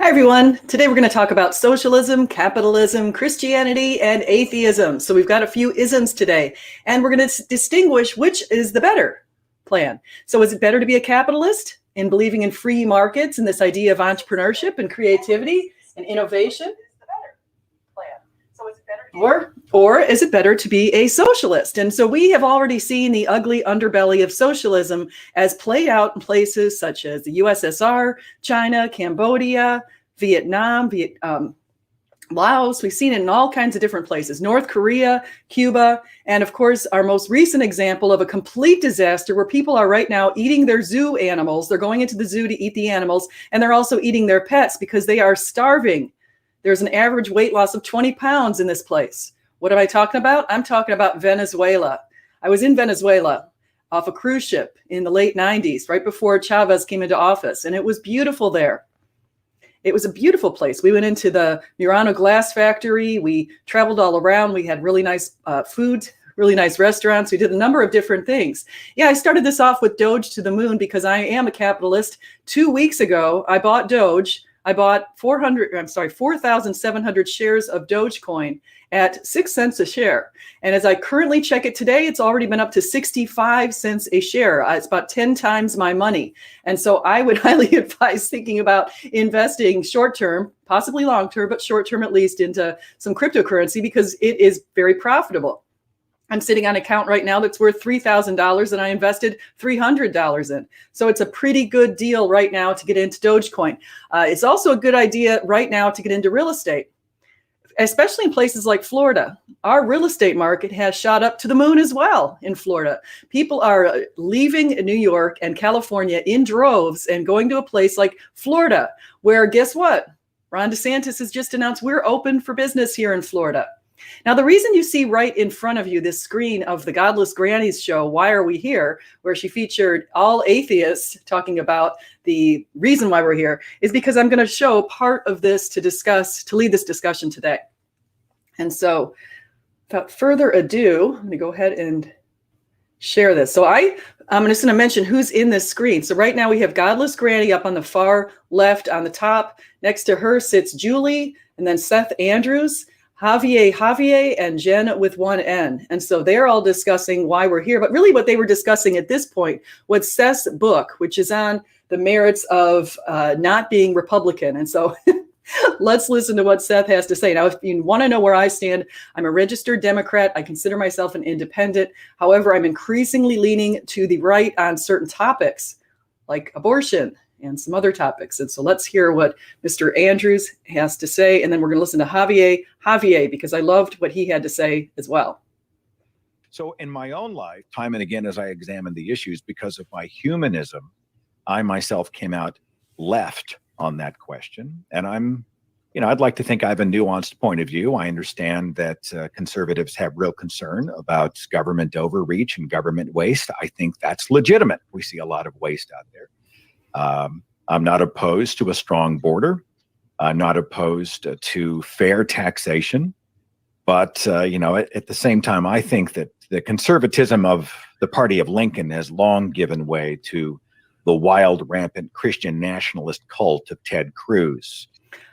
Hi, everyone. Today we're going to talk about socialism, capitalism, Christianity, and atheism. So we've got a few isms today, and we're going to distinguish which is the better plan. So is it better to be a capitalist in believing in free markets and this idea of entrepreneurship and creativity and innovation? Or is it better to be a socialist? And so we have already seen the ugly underbelly of socialism as played out in places such as the USSR, China, Cambodia, Vietnam, Laos. We've seen it in all kinds of different places, North Korea, Cuba, and of course, our most recent example of a complete disaster where people are right now eating their zoo animals. They're going into the zoo to eat the animals, and they're also eating their pets because they are starving. There's an average weight loss of 20 pounds in this place. What am I talking about? I'm talking about Venezuela. I was in Venezuela off a cruise ship in the late 90s, right before Chavez came into office, and it was beautiful there. It was a beautiful place. We went into the Murano glass factory. We traveled all around. We had really nice food, really nice restaurants. We did a number of different things. Yeah, I started this off with Doge to the moon because I am a capitalist. 2 weeks ago, I bought Doge. I bought 4,700 shares of Dogecoin at 6 cents a share. And as I currently check it today, it's already been up to 65 cents a share. It's about 10 times my money. And so I would highly advise thinking about investing short-term, possibly long-term, but short-term at least, into some cryptocurrency because it is very profitable. I'm sitting on an account right now that's worth $3,000 and I invested $300 in. So it's a pretty good deal right now to get into Dogecoin. It's also a good idea right now to get into real estate, especially in places like Florida. Our real estate market has shot up to the moon as well in Florida. People are leaving New York and California in droves and going to a place like Florida, where guess what? Ron DeSantis has just announced we're open for business here in Florida. Now, the reason you see right in front of you this screen of the Godless Grannies show, Why Are We Here?, where she featured all atheists talking about the reason why we're here, is because I'm going to show part of this to lead this discussion today. And so without further ado, let me go ahead and share this. So I'm just going to mention who's in this screen. So right now we have Godless Granny up on the far left on the top. Next to her sits Julie, and then Seth Andrews, Javier, and Jen with one N. And so they're all discussing why we're here. But really what they were discussing at this point was Seth's book, which is on the merits of not being Republican. And so let's listen to what Seth has to say. Now, if you want to know where I stand, I'm a registered Democrat. I consider myself an independent. However, I'm increasingly leaning to the right on certain topics like abortion and some other topics. And so let's hear what Mr. Andrews has to say. And then we're going to listen to Javier, because I loved what he had to say as well. So in my own life, time and again, as I examined the issues, because of my humanism, I myself came out left on that question. And I'd like to think I have a nuanced point of view. I understand that conservatives have real concern about government overreach and government waste. I think that's legitimate. We see a lot of waste out there. I'm not opposed to a strong border. I'm not opposed to fair taxation. But, at the same time, I think that the conservatism of the party of Lincoln has long given way to the wild, rampant Christian nationalist cult of Ted Cruz.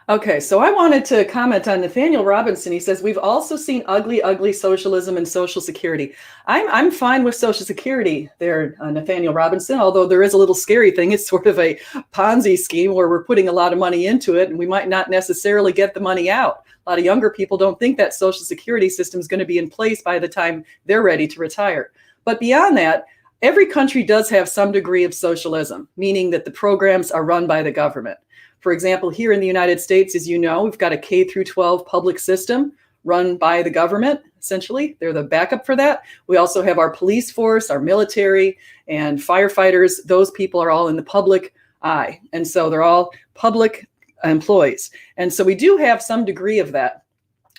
Okay, so I wanted to comment on Nathaniel Robinson. He says, we've also seen ugly, ugly socialism and Social Security. I'm fine with Social Security there, Nathaniel Robinson, although there is a little scary thing. It's sort of a Ponzi scheme where we're putting a lot of money into it and we might not necessarily get the money out. A lot of younger people don't think that Social Security system is going to be in place by the time they're ready to retire. But beyond that, every country does have some degree of socialism, meaning that the programs are run by the government. For example, here in the United States, as you know, we've got a K through 12 public system run by the government, essentially. They're the backup for that. We also have our police force, our military, and firefighters. Those people are all in the public eye. And so they're all public employees. And so we do have some degree of that.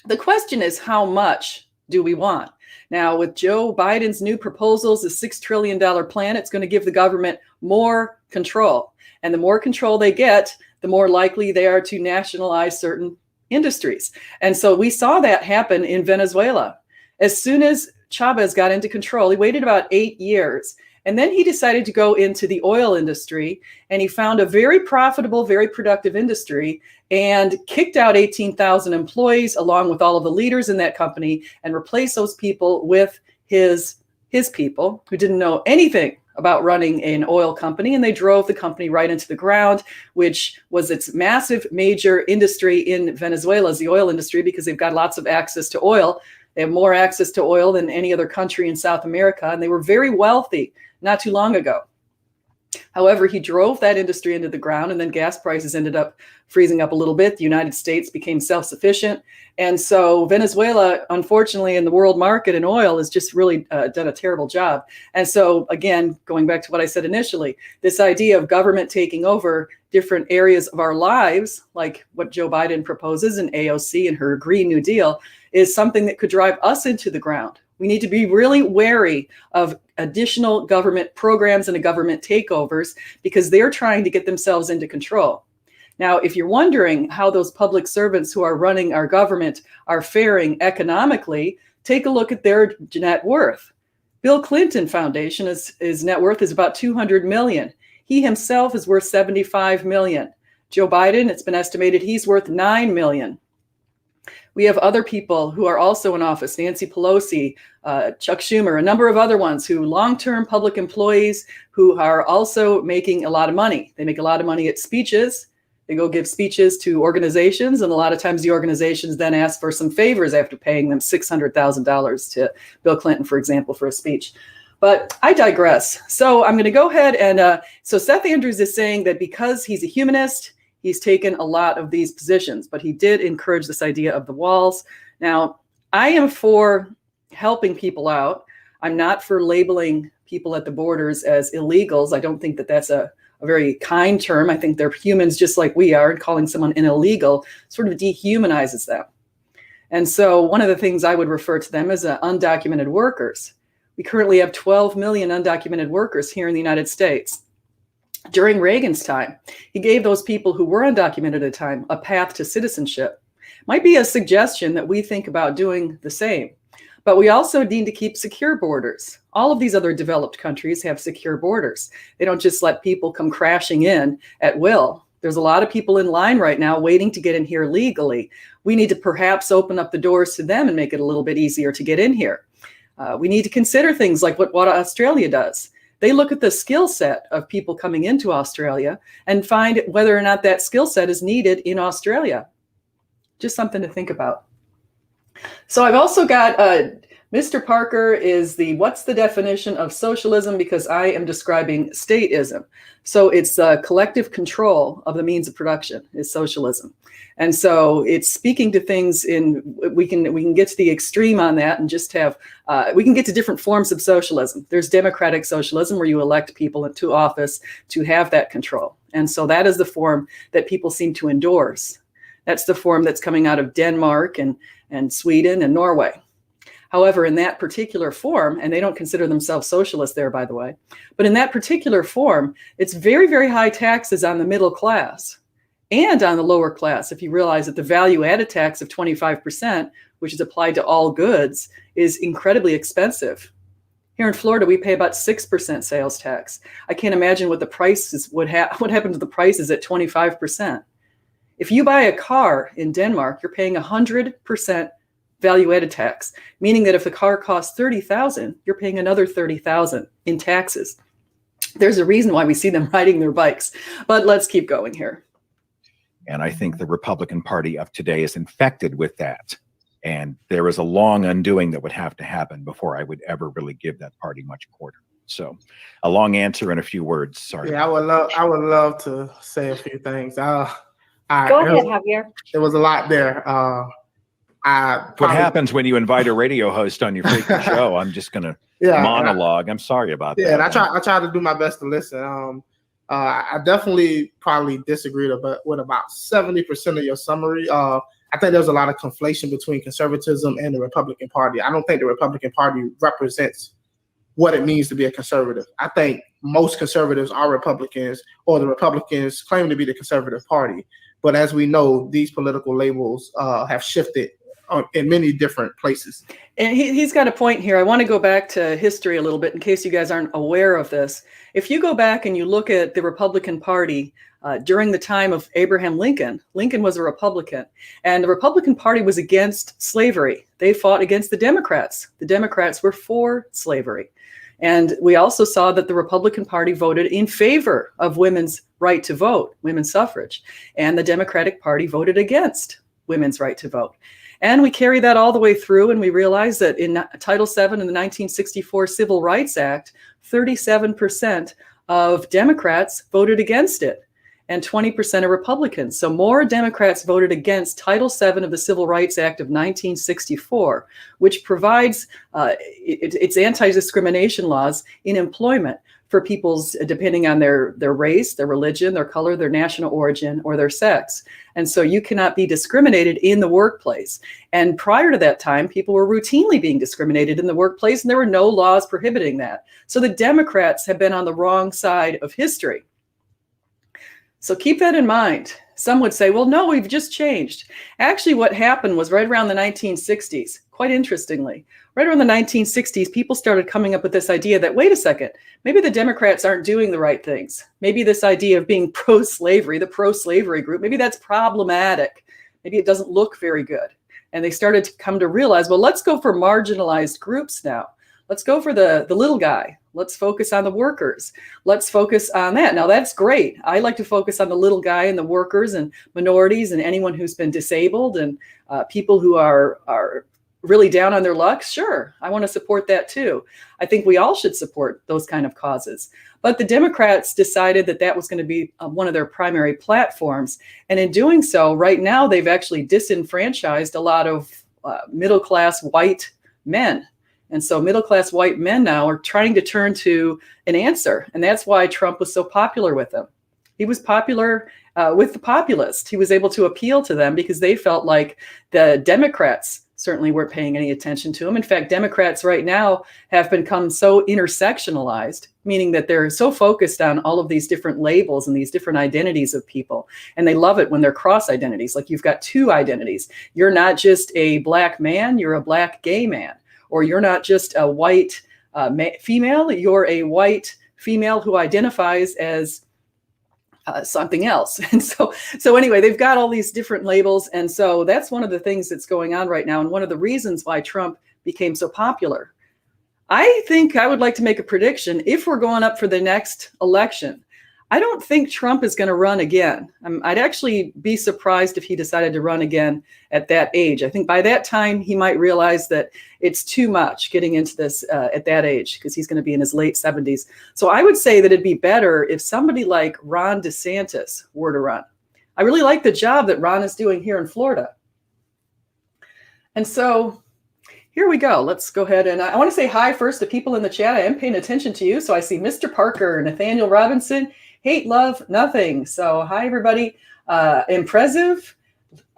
The question is, how much do we want? Now, with Joe Biden's new proposals, the $6 trillion plan, it's going to give the government more control. And the more control they get, the more likely they are to nationalize certain industries. And so we saw that happen in Venezuela. As soon as Chavez got into control, he waited about 8 years. And then he decided to go into the oil industry, and he found a very profitable, very productive industry and kicked out 18,000 employees along with all of the leaders in that company and replaced those people with his people who didn't know anything about running an oil company, and they drove the company right into the ground, which was its massive major industry in Venezuela, is the oil industry, because they've got lots of access to oil. They have more access to oil than any other country in South America, and they were very wealthy not too long ago. However, he drove that industry into the ground, and then gas prices ended up freezing up a little bit. The United States became self-sufficient. And so Venezuela, unfortunately, in the world market in oil has just really done a terrible job. And so, again, going back to what I said initially, this idea of government taking over different areas of our lives, like what Joe Biden proposes in AOC and her Green New Deal, is something that could drive us into the ground. We need to be really wary of additional government programs and government takeovers because they're trying to get themselves into control. Now, if you're wondering how those public servants who are running our government are faring economically, take a look at their net worth. Bill Clinton Foundation, his net worth is about 200 million. He himself is worth 75 million. Joe Biden, it's been estimated he's worth 9 million. We have other people who are also in office, Nancy Pelosi, Chuck Schumer, a number of other ones who long-term public employees who are also making a lot of money. They make a lot of money at speeches. They go give speeches to organizations, and a lot of times the organizations then ask for some favors after paying them $600,000 to Bill Clinton, for example, for a speech. But I digress. So I'm going to go ahead and so Seth Andrews is saying that because he's a humanist, he's taken a lot of these positions, but he did encourage this idea of the walls. Now, I am for helping people out. I'm not for labeling people at the borders as illegals. I don't think that that's a very kind term. I think they're humans just like we are, and calling someone an illegal sort of dehumanizes them. And so one of the things I would refer to them as undocumented workers. We currently have 12 million undocumented workers here in the United States. During Reagan's time, he gave those people who were undocumented at the time a path to citizenship. Might be a suggestion that we think about doing the same. But we also need to keep secure borders. All of these other developed countries have secure borders. They don't just let people come crashing in at will. There's a lot of people in line right now waiting to get in here legally. We need to perhaps open up the doors to them and make it a little bit easier to get in here. We need to consider things like what Australia does. They look at the skill set of people coming into Australia and find whether or not that skill set is needed in Australia. Just something to think about. So I've also got Mr. Parker is what's the definition of socialism? Because I am describing stateism. So it's collective control of the means of production is socialism. And so it's speaking to things we can get to the extreme on that and just have, we can get to different forms of socialism. There's democratic socialism where you elect people into office to have that control. And so that is the form that people seem to endorse. That's the form that's coming out of Denmark and Sweden and Norway. However, in that particular form, and they don't consider themselves socialists there, by the way, but in that particular form, it's very, very high taxes on the middle class and on the lower class. If you realize that the value added tax of 25%, which is applied to all goods, is incredibly expensive. Here in Florida, we pay about 6% sales tax. I can't imagine what the prices what happened to the prices at 25%. If you buy a car in Denmark, you're paying 100% value-added tax, meaning that if the car costs $30,000, you're paying another $30,000 in taxes. There's a reason why we see them riding their bikes, but let's keep going here. And I think the Republican Party of today is infected with that. And there is a long undoing that would have to happen before I would ever really give that party much quarter. So a long answer in a few words. Sorry. Yeah, I would love to say a few things. Go ahead, Javier. There was a lot there. What happens when you invite a radio host on your freaking show? I'm just going to monologue. I'm sorry about that. Yeah, and I try to do my best to listen. I definitely probably disagreed with about 70% of your summary. I think there's a lot of conflation between conservatism and the Republican Party. I don't think the Republican Party represents what it means to be a conservative. I think most conservatives are Republicans, or the Republicans claim to be the conservative party. But as we know, these political labels have shifted in many different places. And he's got a point here. I want to go back to history a little bit in case you guys aren't aware of this. If you go back and you look at the Republican Party during the time of Abraham Lincoln, Lincoln was a Republican, and the Republican Party was against slavery. They fought against the Democrats. The Democrats were for slavery. And we also saw that the Republican Party voted in favor of women's right to vote, women's suffrage, and the Democratic Party voted against women's right to vote. And we carry that all the way through, and we realize that in Title VII in the 1964 Civil Rights Act, 37% of Democrats voted against it, and 20% of Republicans. So more Democrats voted against Title VII of the Civil Rights Act of 1964, which provides its anti-discrimination laws in employment for people's, depending on their race, their religion, their color, their national origin, or their sex. And so you cannot be discriminated in the workplace. And prior to that time, people were routinely being discriminated in the workplace, and there were no laws prohibiting that. So the Democrats have been on the wrong side of history. So keep that in mind. Some would say, well, no, we've just changed. Actually, what happened was right around the 1960s, quite interestingly, right around the 1960s, people started coming up with this idea that, wait a second, maybe the Democrats aren't doing the right things. Maybe this idea of being pro-slavery, the pro-slavery group, maybe that's problematic. Maybe it doesn't look very good. And they started to come to realize, well, let's go for marginalized groups now. Let's go for the little guy. Let's focus on the workers. Let's focus on that. Now, that's great. I like to focus on the little guy and the workers and minorities and anyone who's been disabled and people who are really down on their luck. Sure, I want to support that too. I think we all should support those kind of causes. But the Democrats decided that that was going to be one of their primary platforms. And in doing so, right now, they've actually disenfranchised a lot of middle-class white men. And so middle-class white men now are trying to turn to an answer. And that's why Trump was so popular with them. He was popular with the populists. He was able to appeal to them because they felt like the Democrats certainly weren't paying any attention to him. In fact, Democrats right now have become so intersectionalized, meaning that they're so focused on all of these different labels and these different identities of people. And they love it when they're cross identities, like you've got two identities. You're not just a black man, you're a black gay man. Or you're not just a white female, you're a white female who identifies as something else. And so anyway, they've got all these different labels. And so that's one of the things that's going on right now. And one of the reasons why Trump became so popular. I think I would like to make a prediction. If we're going up for the next election, I don't think Trump is going to run again. I'd actually be surprised if he decided to run again at that age. I think by that time, he might realize that it's too much getting into this at that age because he's going to be in his late 70s. So I would say that it'd be better if somebody like Ron DeSantis were to run. I really like the job that Ron is doing here in Florida. And so here we go. Let's go ahead. And I want to say hi first to people in the chat. I am paying attention to you. So I see Mr. Parker, Nathaniel Robinson, Hate, Love, Nothing. So hi, everybody. Impressive.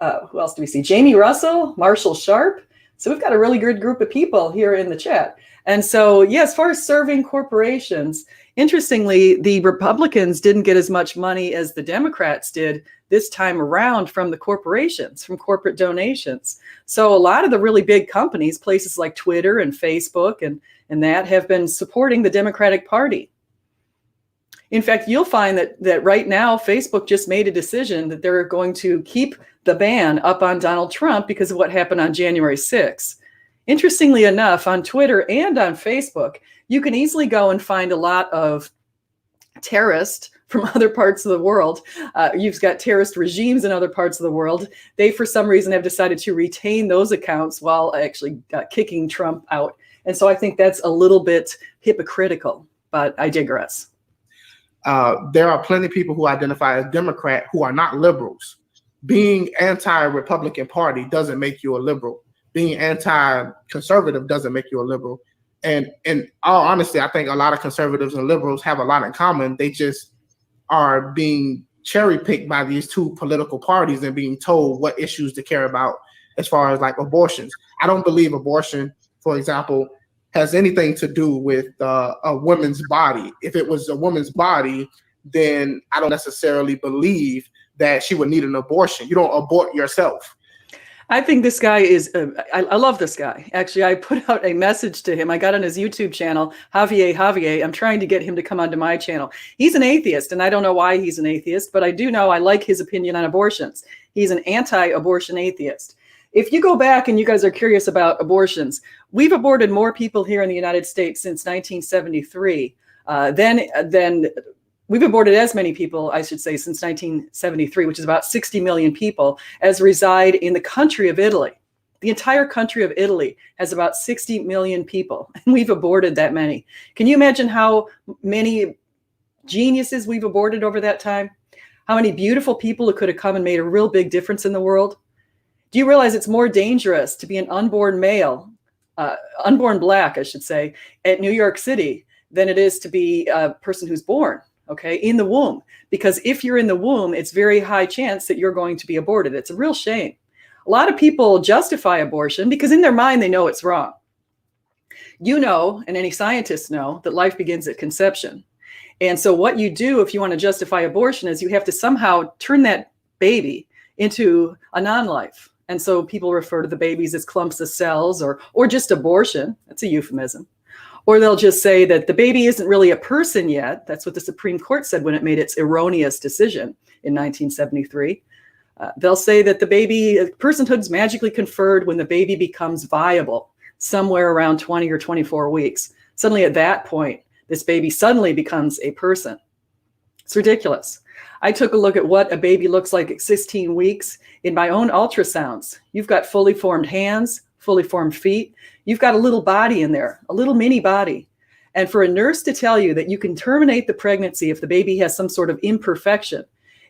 Who else do we see? Jamie Russell, Marshall Sharp. So we've got a really good group of people here in the chat. And so, yeah, as far as serving corporations, interestingly, the Republicans didn't get as much money as the Democrats did this time around from the corporations, from corporate donations. So a lot of the really big companies, places like Twitter and Facebook and that have been supporting the Democratic Party. In fact, you'll find that right now, Facebook just made a decision that they're going to keep the ban up on Donald Trump because of what happened on January 6th. Interestingly enough, on Twitter and on Facebook, you can easily go and find a lot of terrorists from other parts of the world. You've got terrorist regimes in other parts of the world. They, for some reason, have decided to retain those accounts while actually kicking Trump out. And so I think that's a little bit hypocritical, but I digress. There are plenty of people who identify as Democrat who are not liberals. Being anti-Republican Party doesn't make you a liberal. Being anti-conservative doesn't make you a liberal. And in all honesty, I think a lot of conservatives and liberals have a lot in common. They just are being cherry-picked by these two political parties and being told what issues to care about as far as like abortions. I don't believe abortion, for example, has anything to do with a woman's body. If it was a woman's body, then I don't necessarily believe that she would need an abortion. You don't abort yourself. I think this guy is, I love this guy. Actually, I put out a message to him. I got on his YouTube channel, Javier. I'm trying to get him to come onto my channel. He's an atheist, and I don't know why he's an atheist, but I do know I like his opinion on abortions. He's an anti-abortion atheist. If you go back and you guys are curious about abortions, we've aborted more people here in the United States since 1973 than we've aborted as many people, I should say, since 1973, which is about 60 million people, as reside in the country of Italy. The entire country of Italy has about 60 million people, and we've aborted that many. Can you imagine how many geniuses we've aborted over that time? How many beautiful people who could have come and made a real big difference in the world? Do you realize it's more dangerous to be an unborn male, unborn black, I should say, at New York City than it is to be a person who's born, okay, in the womb? Because if you're in the womb, it's very high chance that you're going to be aborted. It's a real shame. A lot of people justify abortion because in their mind, they know it's wrong. You know, and any scientists know, that life begins at conception. And so what you do if you want to justify abortion is you have to somehow turn that baby into a non-life. And so people refer to the babies as clumps of cells or just abortion. That's a euphemism. Or they'll just say that the baby isn't really a person yet. That's what the Supreme Court said when it made its erroneous decision in 1973. They'll say that the baby, personhood is magically conferred when the baby becomes viable, somewhere around 20 or 24 weeks. Suddenly at that point, this baby suddenly becomes a person. It's ridiculous. I took a look at what a baby looks like at 16 weeks in my own ultrasounds. You've got fully formed hands, fully formed feet. You've got a little body in there, a little mini body. And for a nurse to tell you that you can terminate the pregnancy if the baby has some sort of imperfection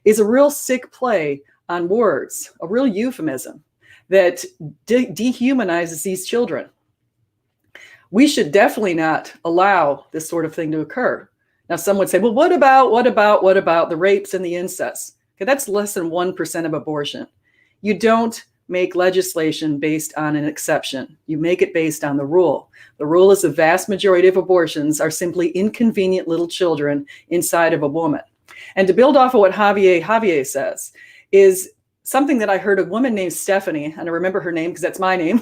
is a real sick play on words, a real euphemism that dehumanizes these children. We should definitely not allow this sort of thing to occur. Now, some would say, well, what about the rapes and the incest? Okay, that's less than 1% of abortion. You don't make legislation based on an exception. You make it based on the rule. The rule is the vast majority of abortions are simply inconvenient little children inside of a woman. And to build off of what Javier says is something that I heard a woman named Stephanie, and I remember her name because that's my name,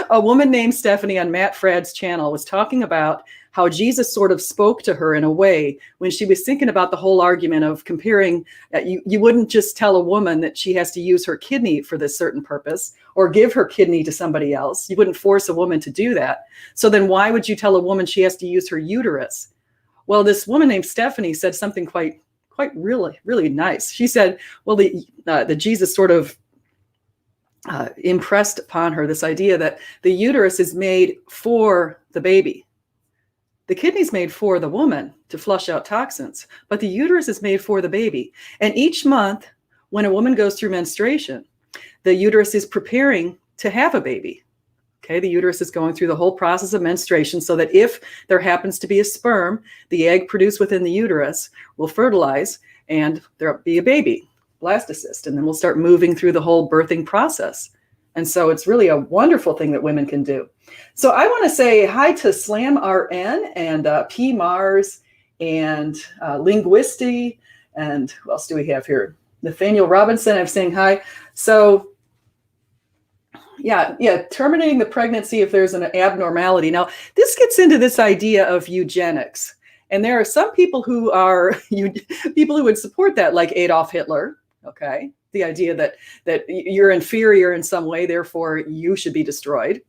a woman named Stephanie on Matt Fradd's channel was talking about how Jesus sort of spoke to her in a way when she was thinking about the whole argument of comparing, you wouldn't just tell a woman that she has to use her kidney for this certain purpose or give her kidney to somebody else. You wouldn't force a woman to do that. So then why would you tell a woman she has to use her uterus? Well, this woman named Stephanie said something quite really nice. She said, well, the Jesus sort of impressed upon her this idea that the uterus is made for the baby. The kidney's made for the woman to flush out toxins, but the uterus is made for the baby. And each month when a woman goes through menstruation, the uterus is preparing to have a baby. Okay, the uterus is going through the whole process of menstruation so that if there happens to be a sperm, the egg produced within the uterus will fertilize and there'll be a baby, blastocyst, and then we'll start moving through the whole birthing process. And so it's really a wonderful thing that women can do. So I want to say hi to Slam RN and P Mars and Linguisti, and who else do we have here? Nathaniel Robinson, I'm saying hi. So yeah, terminating the pregnancy if there's an abnormality. Now, this gets into this idea of eugenics. And there are some people who are people who would support that, like Adolf Hitler, okay? The idea that you're inferior in some way, therefore you should be destroyed.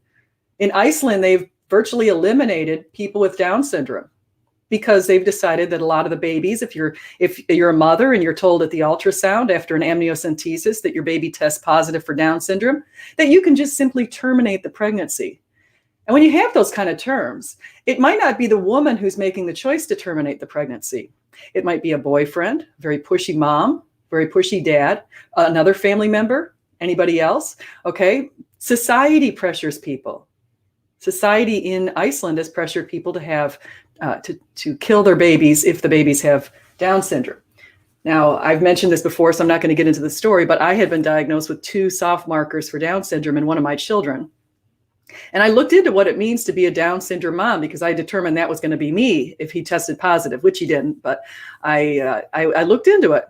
In Iceland, they've virtually eliminated people with Down syndrome because they've decided that a lot of the babies, if you're a mother and you're told at the ultrasound after an amniocentesis that your baby tests positive for Down syndrome, that you can just simply terminate the pregnancy. And when you have those kind of terms, it might not be the woman who's making the choice to terminate the pregnancy. It might be a boyfriend, very pushy mom, very pushy dad, another family member, anybody else. Okay. Society pressures people. Society in Iceland has pressured people to have to kill their babies if the babies have Down syndrome. Now, I've mentioned this before, so I'm not going to get into the story, but I had been diagnosed with 2 soft markers for Down syndrome in one of my children. And I looked into what it means to be a Down syndrome mom because I determined that was going to be me if he tested positive, which he didn't, but I looked into it.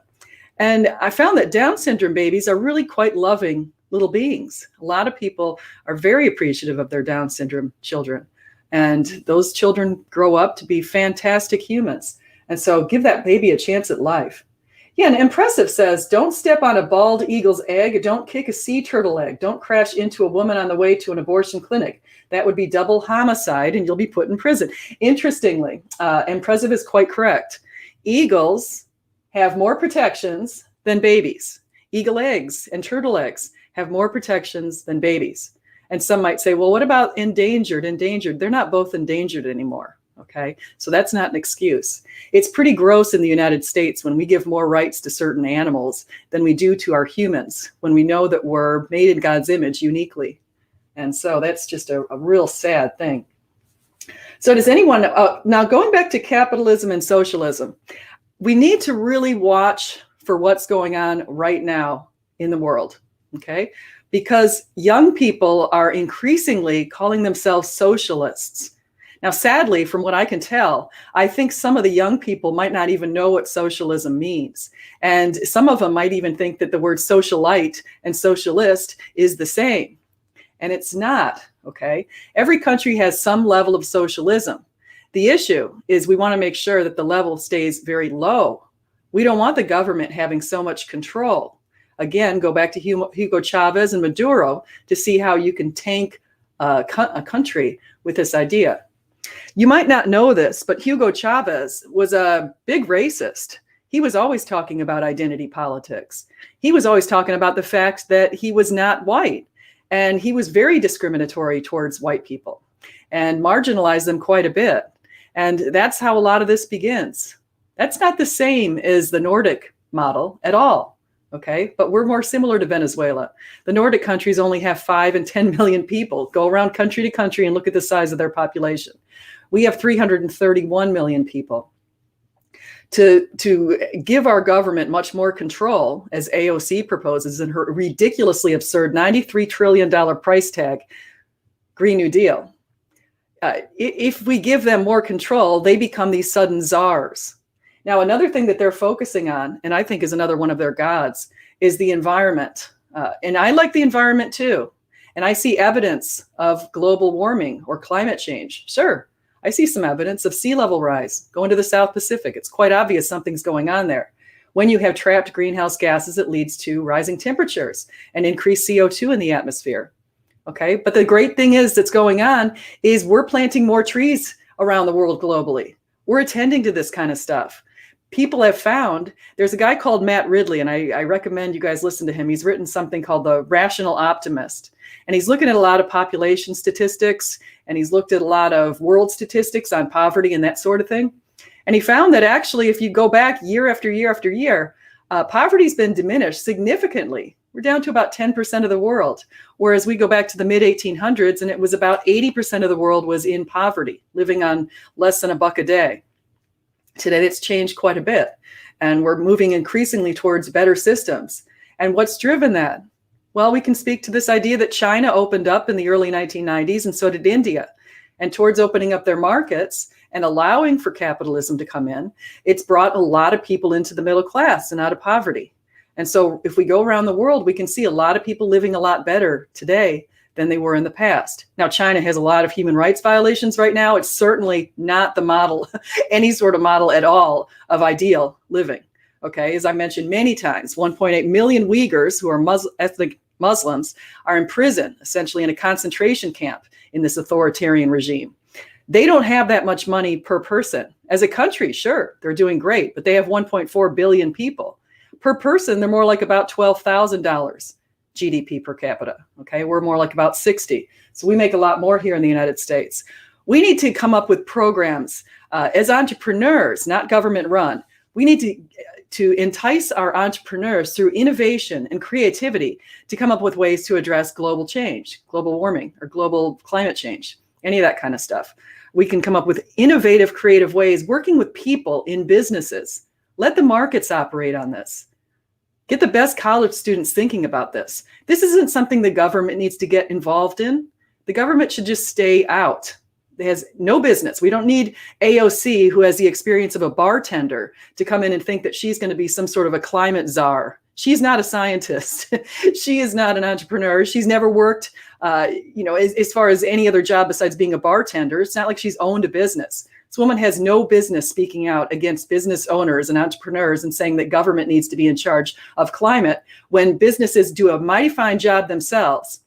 And I found that Down syndrome babies are really quite loving little beings. A lot of people are very appreciative of their Down syndrome children. And those children grow up to be fantastic humans. And so give that baby a chance at life. Yeah, and Impressive says, don't step on a bald eagle's egg. Don't kick a sea turtle egg. Don't crash into a woman on the way to an abortion clinic. That would be double homicide and you'll be put in prison. Interestingly, Impressive is quite correct. Eagles have more protections than babies. Eagle eggs and turtle eggs have more protections than babies. And some might say, well, what about endangered? Endangered. They're not both endangered anymore. Okay, so that's not an excuse. It's pretty gross in the United States when we give more rights to certain animals than we do to our humans, when we know that we're made in God's image uniquely. And so that's just a real sad thing. So does anyone, now going back to capitalism and socialism, we need to really watch for what's going on right now in the world, okay? Because young people are increasingly calling themselves socialists. Now, sadly, from what I can tell, I think some of the young people might not even know what socialism means. And some of them might even think that the word socialite and socialist is the same. And it's not, okay? Every country has some level of socialism. The issue is we want to make sure that the level stays very low. We don't want the government having so much control. Again, go back to Hugo Chavez and Maduro to see how you can tank a country with this idea. You might not know this, but Hugo Chavez was a big racist. He was always talking about identity politics. He was always talking about the fact that he was not white. And he was very discriminatory towards white people and marginalized them quite a bit. And that's how a lot of this begins. That's not the same as the Nordic model at all. Okay, but we're more similar to Venezuela. The Nordic countries only have 5 and 10 million people. Go around country to country and look at the size of their population. We have 331 million people. To give our government much more control, as AOC proposes in her ridiculously absurd $93 trillion price tag, Green New Deal. If we give them more control, they become these sudden czars. Now, another thing that they're focusing on, and I think is another one of their gods, is the environment. And I like the environment too. And I see evidence of global warming or climate change. Sure, I see some evidence of sea level rise going to the South Pacific. It's quite obvious something's going on there. When you have trapped greenhouse gases, it leads to rising temperatures and increased CO2 in the atmosphere. Okay, but the great thing is that's going on is we're planting more trees around the world globally. We're attending to this kind of stuff. People have found, there's a guy called Matt Ridley, and I recommend you guys listen to him. He's written something called The Rational Optimist. And he's looking at a lot of population statistics, and he's looked at a lot of world statistics on poverty and that sort of thing. And he found that actually, if you go back year after year after year, poverty's been diminished significantly. We're down to about 10% of the world, whereas we go back to the mid-1800s, and it was about 80% of the world was in poverty, living on less than $1 a day. Today, it's changed quite a bit, and we're moving increasingly towards better systems. And what's driven that? Well, we can speak to this idea that China opened up in the early 1990s, and so did India. And towards opening up their markets and allowing for capitalism to come in, it's brought a lot of people into the middle class and out of poverty. And so if we go around the world, we can see a lot of people living a lot better today than they were in the past. Now, China has a lot of human rights violations right now. It's certainly not the model, any sort of model at all of ideal living. Okay, as I mentioned many times, 1.8 million Uyghurs who are ethnic Muslims are in prison, essentially in a concentration camp in this authoritarian regime. They don't have that much money per person. As a country, sure, they're doing great, but they have 1.4 billion people. Per person, they're more like about $12,000 GDP per capita. Okay, we're more like about 60. So we make a lot more here in the United States. We need to come up with programs as entrepreneurs, not government run. We need to entice our entrepreneurs through innovation and creativity to come up with ways to address global change, global warming, or global climate change, any of that kind of stuff. We can come up with innovative, creative ways, working with people in businesses. Let the markets operate on this. Get the best college students thinking about this. This isn't something the government needs to get involved in. The government should just stay out. It has no business. We don't need AOC, who has the experience of a bartender, to come in and think that she's going to be some sort of a climate czar She's not a scientist. She is not an entrepreneur. She's never worked, as far as any other job besides being a bartender. It's not like she's owned a business. This woman has no business speaking out against business owners and entrepreneurs and saying that government needs to be in charge of climate when businesses do a mighty fine job themselves.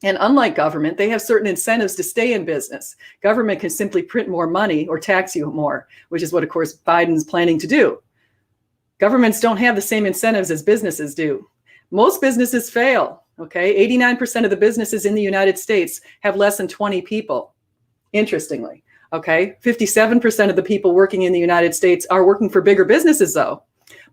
And unlike government, they have certain incentives to stay in business. Government can simply print more money or tax you more, which is what, of course, Biden's planning to do. Governments don't have the same incentives as businesses do. Most businesses fail, okay? 89% of the businesses in the United States have less than 20 people, interestingly, okay? 57% of the people working in the United States are working for bigger businesses, though.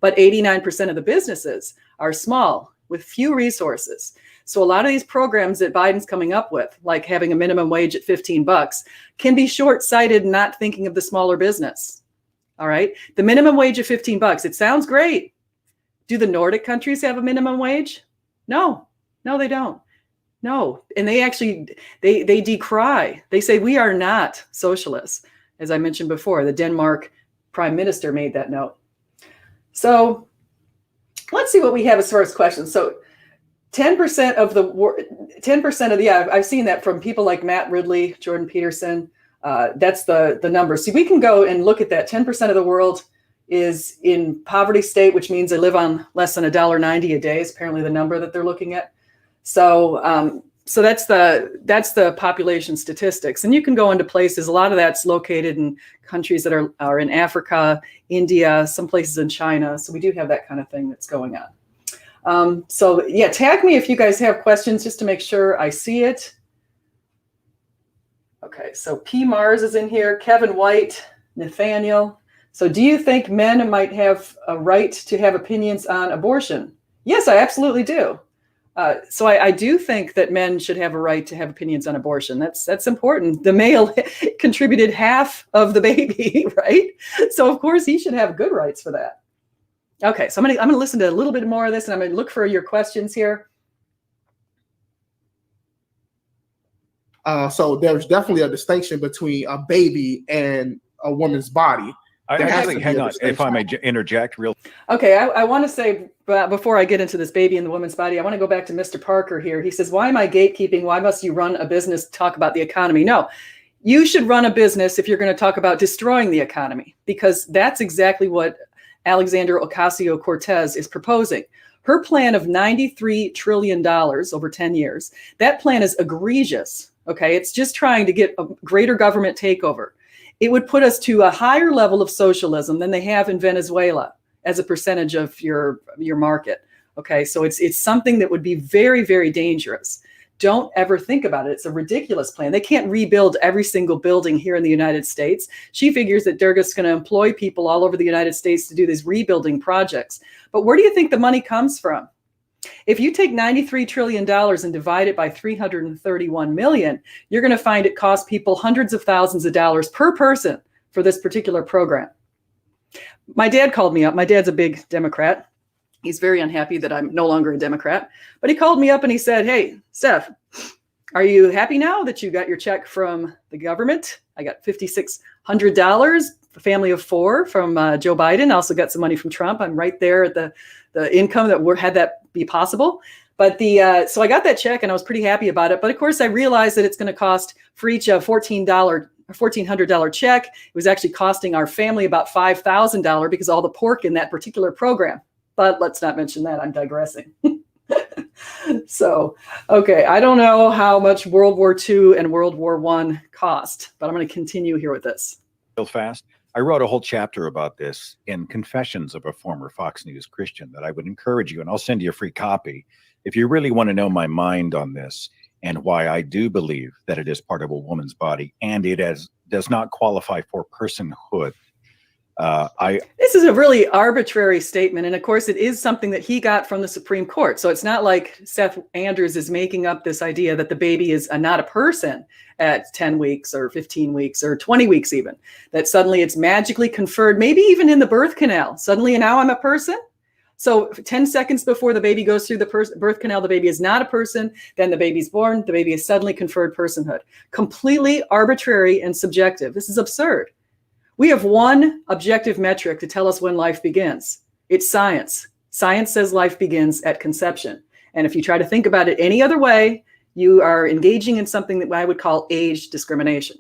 But 89% of the businesses are small with few resources. So a lot of these programs that Biden's coming up with, like having a minimum wage at $15, can be short-sighted, not thinking of the smaller business. All right. The minimum wage of $15. It sounds great. Do the Nordic countries have a minimum wage? No, they don't. No. And they actually, they decry. They say we are not socialists. As I mentioned before, the Denmark prime minister made that note. So let's see what we have as far as questions. So 10% of I've seen that from people like Matt Ridley, Jordan Peterson. That's the number. See, we can go and look at that. 10% of the world is in poverty state, which means they live on less than $1.90 a day is apparently the number that they're looking at. So that's the population statistics. And you can go into places, a lot of that's located in countries that are in Africa, India, some places in China. So we do have that kind of thing that's going on. So yeah, tag me if you guys have questions just to make sure I see it. Okay, so P. Mars is in here, Kevin White, Nathaniel. So do you think men might have a right to have opinions on abortion? Yes, I absolutely do. So I do think that men should have a right to have opinions on abortion. That's important. The male contributed half of the baby, right? So of course he should have good rights for that. Okay, so I'm gonna listen to a little bit more of this and I'm gonna look for your questions here. So there's definitely a distinction between a baby and a woman's body. Hang on, if I may interject real. Okay, I want to say, before I get into this baby and the woman's body, I want to go back to Mr. Parker here. He says, why am I gatekeeping? Why must you run a business to talk about the economy? No, you should run a business if you're going to talk about destroying the economy, because that's exactly what Alexandria Ocasio-Cortez is proposing. Her plan of $93 trillion over 10 years, that plan is egregious. Okay, it's just trying to get a greater government takeover. It would put us to a higher level of socialism than they have in Venezuela as a percentage of your market. Okay, so it's something that would be very, very dangerous. Don't ever think about it. It's a ridiculous plan. They can't rebuild every single building here in the United States. She figures that they're just going to employ people all over the United States to do these rebuilding projects. But where do you think the money comes from? If you take $93 trillion and divide it by 331 million, you're going to find it costs people hundreds of thousands of dollars per person for this particular program. My dad called me up. My dad's a big Democrat. He's very unhappy that I'm no longer a Democrat. But he called me up and he said, hey, Steph, are you happy now that you got your check from the government? I got $5,600, a family of 4 from Joe Biden. I also got some money from Trump. I'm right there at the income that had that be possible. But so I got that check and I was pretty happy about it. But of course, I realized that it's going to cost for each $1,400 check. It was actually costing our family about $5,000 because of all the pork in that particular program. But let's not mention that. I'm digressing. So, okay, I don't know how much World War II and World War I cost, but I'm going to continue here with this. Real fast. I wrote a whole chapter about this in Confessions of a Former Fox News Christian that I would encourage you, and I'll send you a free copy if you really want to know my mind on this and why I do believe that it is part of a woman's body and it does not qualify for personhood. This is a really arbitrary statement. And of course, it is something that he got from the Supreme Court. So it's not like Seth Andrews is making up this idea that the baby is not a person at 10 weeks or 15 weeks or 20 weeks even, that suddenly it's magically conferred, maybe even in the birth canal. Suddenly now I'm a person. So 10 seconds before the baby goes through the birth canal, the baby is not a person. Then the baby's born. The baby is suddenly conferred personhood. Completely arbitrary and subjective. This is absurd. We have one objective metric to tell us when life begins. It's science. Science says life begins at conception. And if you try to think about it any other way, you are engaging in something that I would call age discrimination.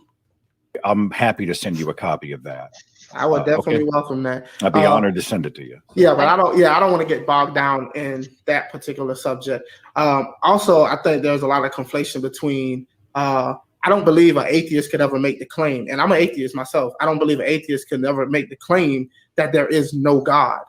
I'm happy to send you a copy of that. I would definitely okay. welcome that. I'd be honored to send it to you. Yeah, but I don't want to get bogged down in that particular subject. Also, I think there's a lot of conflation between, I don't believe an atheist could ever make the claim, and I'm an atheist myself. I don't believe an atheist could ever make the claim that there is no God.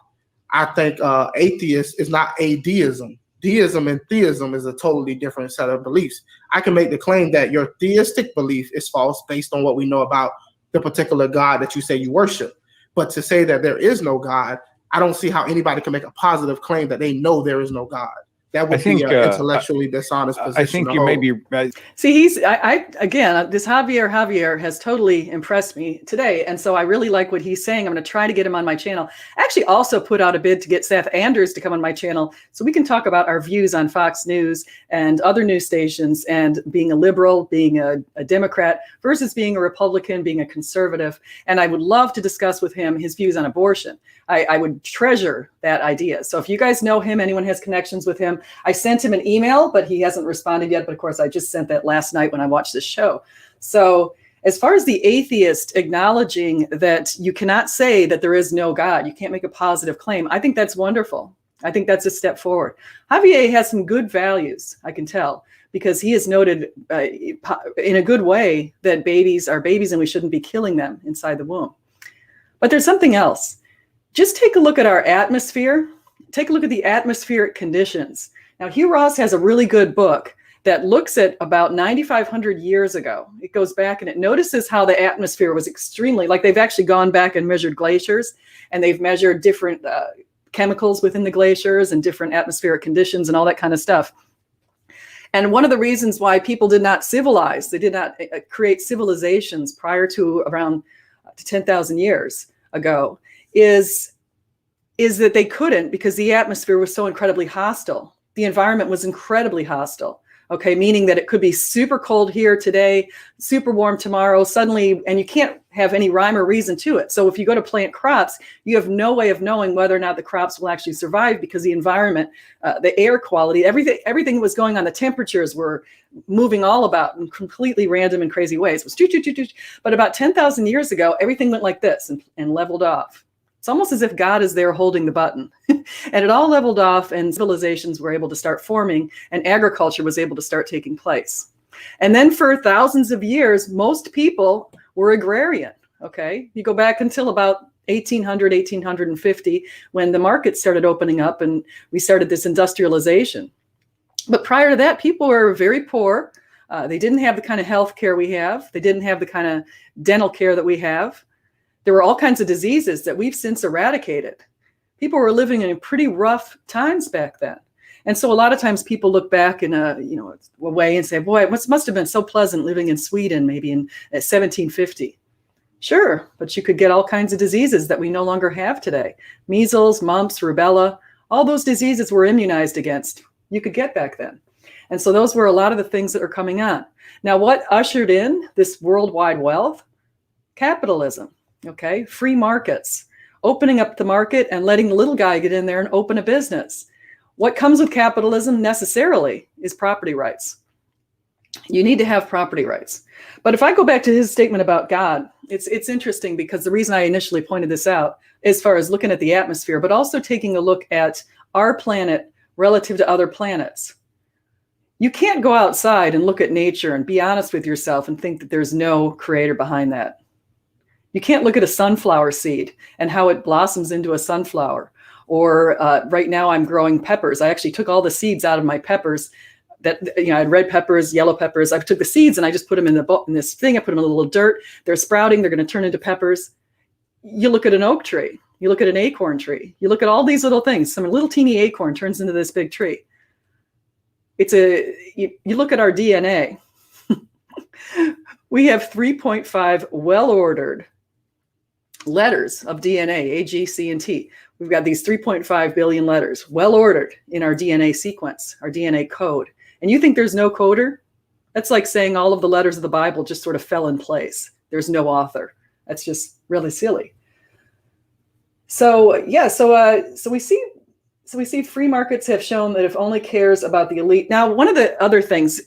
I think atheist is not a deism. Deism and theism is a totally different set of beliefs. I can make the claim that your theistic belief is false based on what we know about the particular God that you say you worship. But to say that there is no God, I don't see how anybody can make a positive claim that they know there is no God. That would be an intellectually dishonest position. I think you may be right. See, again, this Javier has totally impressed me today. And so I really like what he's saying. I'm going to try to get him on my channel. I actually also put out a bid to get Seth Anders to come on my channel so we can talk about our views on Fox News and other news stations and being a liberal, being a Democrat versus being a Republican, being a conservative. And I would love to discuss with him his views on abortion. I would treasure that idea. So if you guys know him, anyone has connections with him, I sent him an email, but he hasn't responded yet. But of course, I just sent that last night when I watched this show. So as far as the atheist acknowledging that you cannot say that there is no God, you can't make a positive claim, I think that's wonderful. I think that's a step forward. Javier has some good values, I can tell, because he has noted in a good way that babies are babies and we shouldn't be killing them inside the womb. But there's something else. Just take a look at our atmosphere. Take a look at the atmospheric conditions. Now, Hugh Ross has a really good book that looks at about 9,500 years ago. It goes back and it notices how the atmosphere was extremely, like they've actually gone back and measured glaciers, and they've measured different chemicals within the glaciers and different atmospheric conditions and all that kind of stuff. And one of the reasons why people did not civilize, they did not create civilizations prior to around 10,000 years ago, is that they couldn't, because the atmosphere was so incredibly hostile. The environment was incredibly hostile. Okay, meaning that it could be super cold here today, super warm tomorrow, suddenly, and you can't have any rhyme or reason to it. So if you go to plant crops, you have no way of knowing whether or not the crops will actually survive, because the environment, the air quality, everything that was going on, the temperatures were moving all about in completely random and crazy ways. It was but about 10,000 years ago, everything went like this and leveled off. It's almost as if God is there holding the button. And it all leveled off, and civilizations were able to start forming, and agriculture was able to start taking place. And then for thousands of years, most people were agrarian. Okay, you go back until about 1800, 1850, when the market started opening up and we started this industrialization. But prior to that, people were very poor. They didn't have the kind of health care we have. They didn't have the kind of dental care that we have. There were all kinds of diseases that we've since eradicated. People were living in pretty rough times back then. And so a lot of times people look back in a way and say, boy, it must have been so pleasant living in Sweden, maybe in 1750. Sure, but you could get all kinds of diseases that we no longer have today. Measles, mumps, rubella, all those diseases were immunized against. You could get back then. And so those were a lot of the things that are coming on. Now, what ushered in this worldwide wealth? Capitalism. Okay, free markets, opening up the market and letting the little guy get in there and open a business. What comes with capitalism necessarily is property rights. You need to have property rights. But if I go back to his statement about God, it's interesting, because the reason I initially pointed this out, as far as looking at the atmosphere, but also taking a look at our planet relative to other planets. You can't go outside and look at nature and be honest with yourself and think that there's no creator behind that. You can't look at a sunflower seed and how it blossoms into a sunflower. Or right now I'm growing peppers. I actually took all the seeds out of my peppers. That I had red peppers, yellow peppers. I took the seeds and I just put them in this thing. I put them in a little dirt. They're sprouting. They're going to turn into peppers. You look at an oak tree. You look at an acorn tree. You look at all these little things. Some little teeny acorn turns into this big tree. You look at our DNA. We have 3.5 well-ordered letters of DNA, A, G, C, and T. We've got these 3.5 billion letters, well ordered in our DNA sequence, our DNA code. And you think there's no coder? That's like saying all of the letters of the Bible just sort of fell in place. There's no author. That's just really silly. So we see So we see free markets have shown that it only cares about the elite. Now, one of the other things,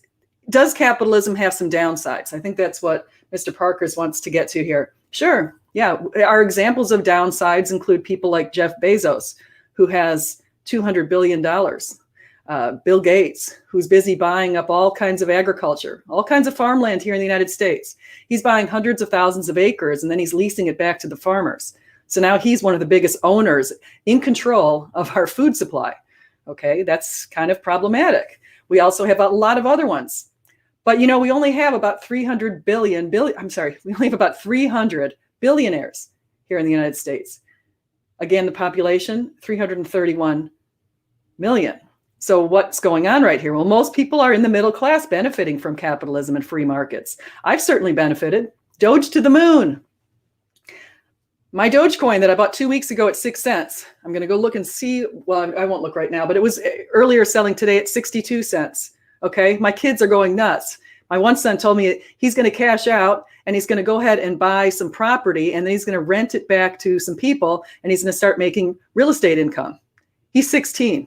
does capitalism have some downsides? I think that's what Mr. Parkers wants to get to here. Sure. Yeah. Our examples of downsides include people like Jeff Bezos, who has $200 billion. Bill Gates, who's busy buying up all kinds of agriculture, all kinds of farmland here in the United States. He's buying hundreds of thousands of acres and then he's leasing it back to the farmers. So now he's one of the biggest owners in control of our food supply. Okay, that's kind of problematic. We also have a lot of other ones. But we only have about 300 billionaires here in the United States. Again, the population, 331 million. So what's going on right here? Well, most people are in the middle class benefiting from capitalism and free markets. I've certainly benefited. Doge to the moon. My Dogecoin that I bought 2 weeks ago at 6 cents. I'm going to go look and see. Well, I won't look right now, but it was earlier selling today at 62 cents. Okay. My kids are going nuts. My one son told me he's going to cash out and he's going to go ahead and buy some property and then he's going to rent it back to some people and he's going to start making real estate income. He's 16.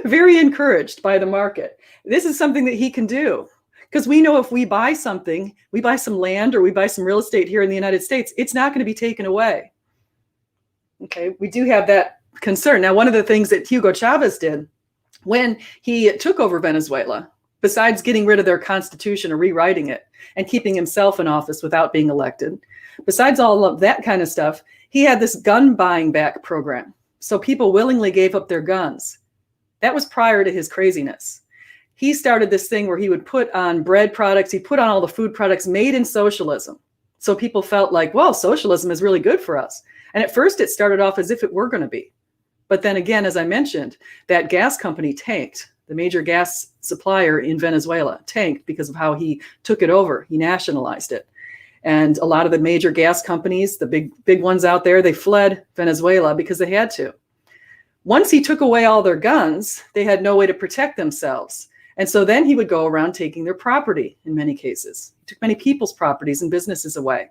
Very encouraged by the market. This is something that he can do because we know if we buy something, we buy some land or we buy some real estate here in the United States, it's not going to be taken away. Okay, we do have that concern. Now, one of the things that Hugo Chavez did when he took over Venezuela, besides getting rid of their constitution or rewriting it and keeping himself in office without being elected, besides all of that kind of stuff, he had this gun buying back program. So people willingly gave up their guns. That was prior to his craziness. He started this thing where he would put on bread products. He put on all the food products made in socialism. So people felt like, well, socialism is really good for us. And at first it started off as if it were going to be. But then again, as I mentioned, that gas company tanked. The major gas supplier in Venezuela tanked because of how he took it over. He nationalized it. And a lot of the major gas companies, the big ones out there, they fled Venezuela because they had to. Once he took away all their guns, they had no way to protect themselves. And so then he would go around taking their property in many cases. He took many people's properties and businesses away.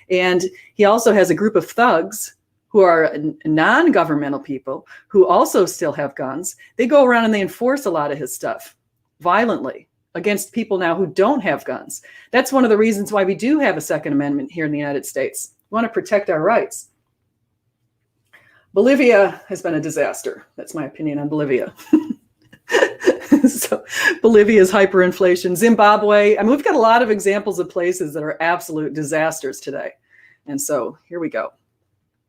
And he also has a group of thugs who are non-governmental people who also still have guns. They go around and they enforce a lot of his stuff violently against people now who don't have guns. That's one of the reasons why we do have a Second Amendment here in the United States. We want to protect our rights. Bolivia has been a disaster. That's my opinion on Bolivia. So Bolivia's hyperinflation, Zimbabwe. I mean, we've got a lot of examples of places that are absolute disasters today. And so here we go.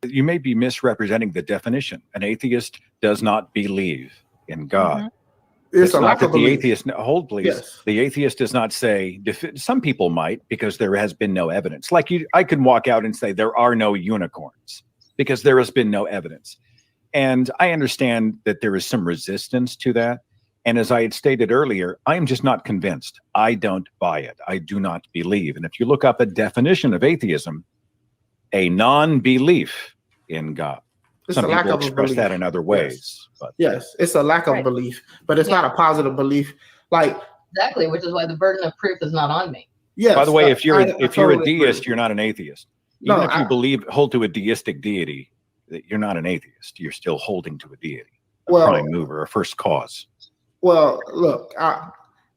You may be misrepresenting the definition. An atheist does not believe in God. Mm-hmm. It's not that the atheist, hold please. Yes. The atheist does not say, some people might, because there has been no evidence. Like I can walk out and say there are no unicorns because there has been no evidence. And I understand that there is some resistance to that. And as I had stated earlier, I am just not convinced. I don't buy it. I do not believe. And if you look up a definition of atheism, a non-belief in God. It's Some a lack people of a express belief. that in other ways. But Yes, it's a lack of belief, but it's not a positive belief. Like Exactly, which is why the burden of proof is not on me. yes. by the way, if you're a totally deist, agree. you're not an atheist. No, Even if you hold to a deistic deity, that you're not an atheist. You're still holding to a deity, a Well- prime mover, a first cause. Well, look,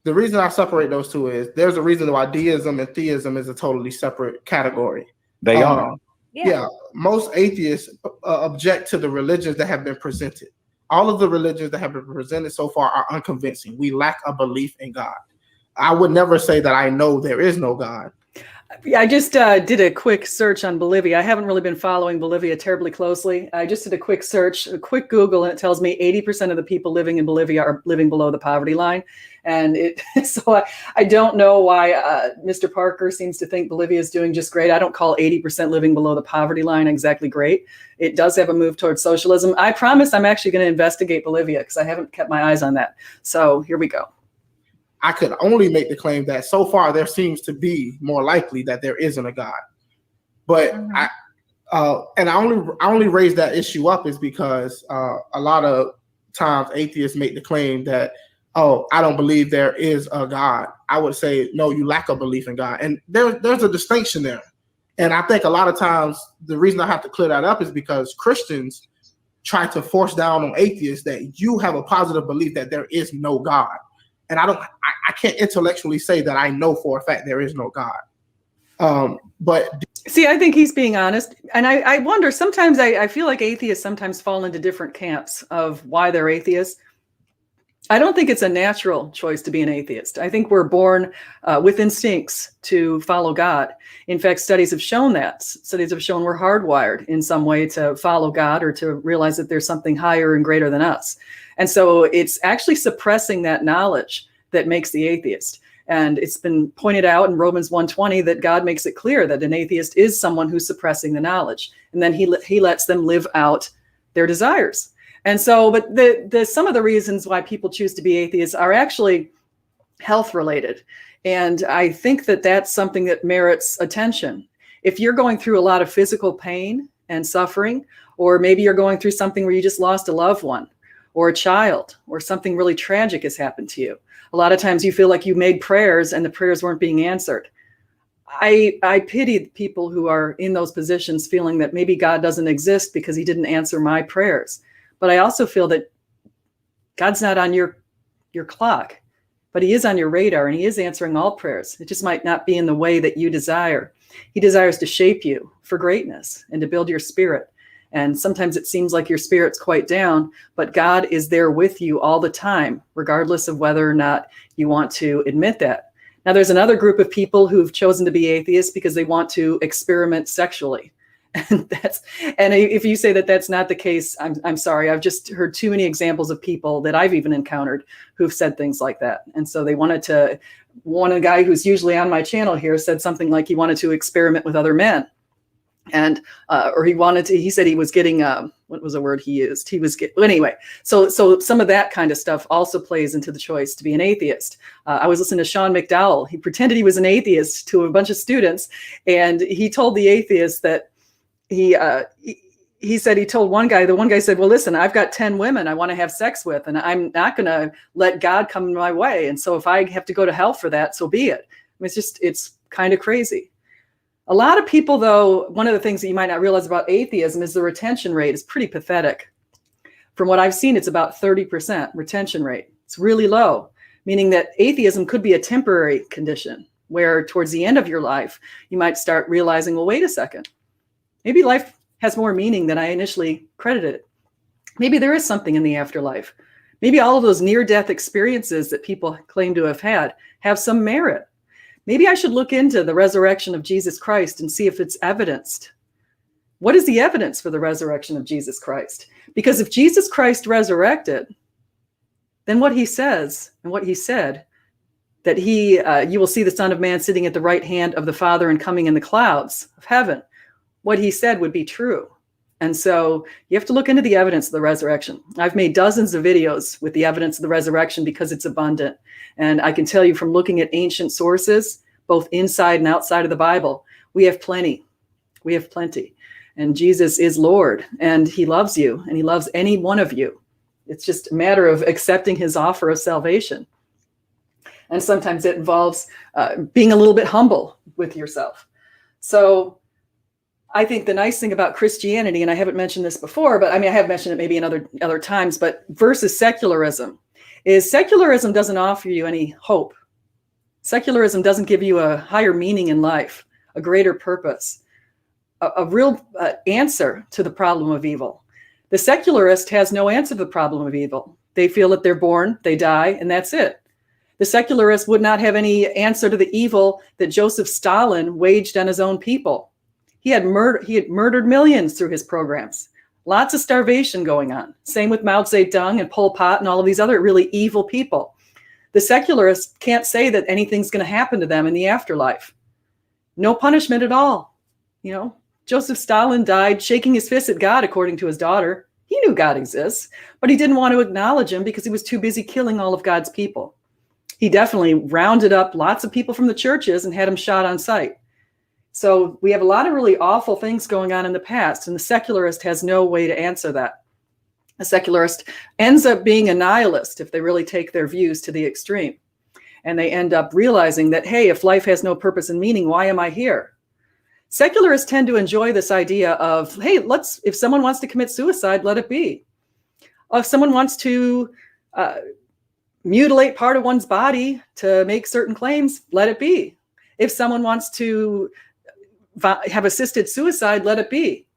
the reason I separate those two is there's a reason why deism and theism is a totally separate category. They are. Yeah, most atheists object to the religions that have been presented. All of the religions that have been presented so far are unconvincing. We lack a belief in God. I would never say that I know there is no God. Yeah, I just did a quick search on Bolivia. I haven't really been following Bolivia terribly closely. I just did a quick search, a quick Google, and it tells me 80% of the people living in Bolivia are living below the poverty line. And so I don't know why Mr. Parker seems to think Bolivia is doing just great. I don't call 80% living below the poverty line exactly great. It does have a move towards socialism. I promise I'm actually going to investigate Bolivia because I haven't kept my eyes on that. So here we go. I could only make the claim that so far there seems to be more likely that there isn't a God. But I only raise that issue up is because a lot of times atheists make the claim that, oh, I don't believe there is a God. I would say, no, you lack a belief in God. And there's a distinction there. And I think a lot of times the reason I have to clear that up is because Christians try to force down on atheists that you have a positive belief that there is no God. And I can't intellectually say that I know for a fact there is no God. But see, I think he's being honest. And I wonder, sometimes I feel like atheists sometimes fall into different camps of why they're atheists. I don't think it's a natural choice to be an atheist. I think we're born with instincts to follow God. In fact, studies have shown that. Studies have shown we're hardwired in some way to follow God or to realize that there's something higher and greater than us. And so it's actually suppressing that knowledge that makes the atheist. And it's been pointed out in Romans 1:20 that God makes it clear that an atheist is someone who's suppressing the knowledge. And then he lets them live out their desires. And so, but some of the reasons why people choose to be atheists are actually health related. And I think that that's something that merits attention. If you're going through a lot of physical pain and suffering, or maybe you're going through something where you just lost a loved one or a child, or something really tragic has happened to you, a lot of times you feel like you made prayers and the prayers weren't being answered. I pity people who are in those positions feeling that maybe God doesn't exist because he didn't answer my prayers. But I also feel that God's not on your clock, but he is on your radar and he is answering all prayers. It just might not be in the way that you desire. He desires to shape you for greatness and to build your spirit. And sometimes it seems like your spirit's quite down, but God is there with you all the time, regardless of whether or not you want to admit that. Now, there's another group of people who've chosen to be atheists because they want to experiment sexually. And if you say that that's not the case, I'm sorry. I've just heard too many examples of people that I've even encountered who've said things like that. And so they wanted to, one guy who's usually on my channel here said something like he wanted to experiment with other men. And, or he said he was getting, what was the word he used? Anyway, so some of that kind of stuff also plays into the choice to be an atheist. I was listening to Sean McDowell. He pretended he was an atheist to a bunch of students. And he told the atheist that he said, he told one guy, the one guy said, well, listen, I've got 10 women I want to have sex with, and I'm not going to let God come in my way. And so if I have to go to hell for that, so be it. I mean, it's kind of crazy. A lot of people, though, one of the things that you might not realize about atheism is the retention rate is pretty pathetic. From what I've seen, it's about 30% retention rate. It's really low, meaning that atheism could be a temporary condition where towards the end of your life, you might start realizing, well, wait a second, maybe life has more meaning than I initially credited it. Maybe there is something in the afterlife. Maybe all of those near-death experiences that people claim to have had have some merit. Maybe I should look into the resurrection of Jesus Christ and see if it's evidenced. What is the evidence for the resurrection of Jesus Christ? Because if Jesus Christ resurrected, then what he says and what he said, that you will see the Son of Man sitting at the right hand of the Father and coming in the clouds of heaven, what he said would be true. And so you have to look into the evidence of the resurrection. I've made dozens of videos with the evidence of the resurrection because it's abundant. And I can tell you from looking at ancient sources, both inside and outside of the Bible, we have plenty. We have plenty. And Jesus is Lord, and he loves you, and he loves any one of you. It's just a matter of accepting his offer of salvation. And sometimes it involves being a little bit humble with yourself. So I think the nice thing about Christianity, and I haven't mentioned this before, but I mean, I have mentioned it maybe in other times, but versus secularism, is secularism doesn't offer you any hope. Secularism doesn't give you a higher meaning in life, a greater purpose, a real answer to the problem of evil. The secularist has no answer to the problem of evil. They feel that they're born, they die, and that's it. The secularist would not have any answer to the evil that Joseph Stalin waged on his own people. He had murdered millions through his programs. Lots of starvation going on. Same with Mao Zedong and Pol Pot and all of these other really evil people. The secularist can't say that anything's going to happen to them in the afterlife. No punishment at all. You know, Joseph Stalin died shaking his fist at God, according to his daughter. He knew God exists, but he didn't want to acknowledge him because he was too busy killing all of God's people. He definitely rounded up lots of people from the churches and had them shot on sight. So we have a lot of really awful things going on in the past, and the secularist has no way to answer that. A secularist ends up being a nihilist if they really take their views to the extreme. And they end up realizing that, hey, if life has no purpose and meaning, why am I here? Secularists tend to enjoy this idea of, hey, if someone wants to commit suicide, let it be. If someone wants to mutilate part of one's body to make certain claims, let it be. If someone wants to have assisted suicide, let it be.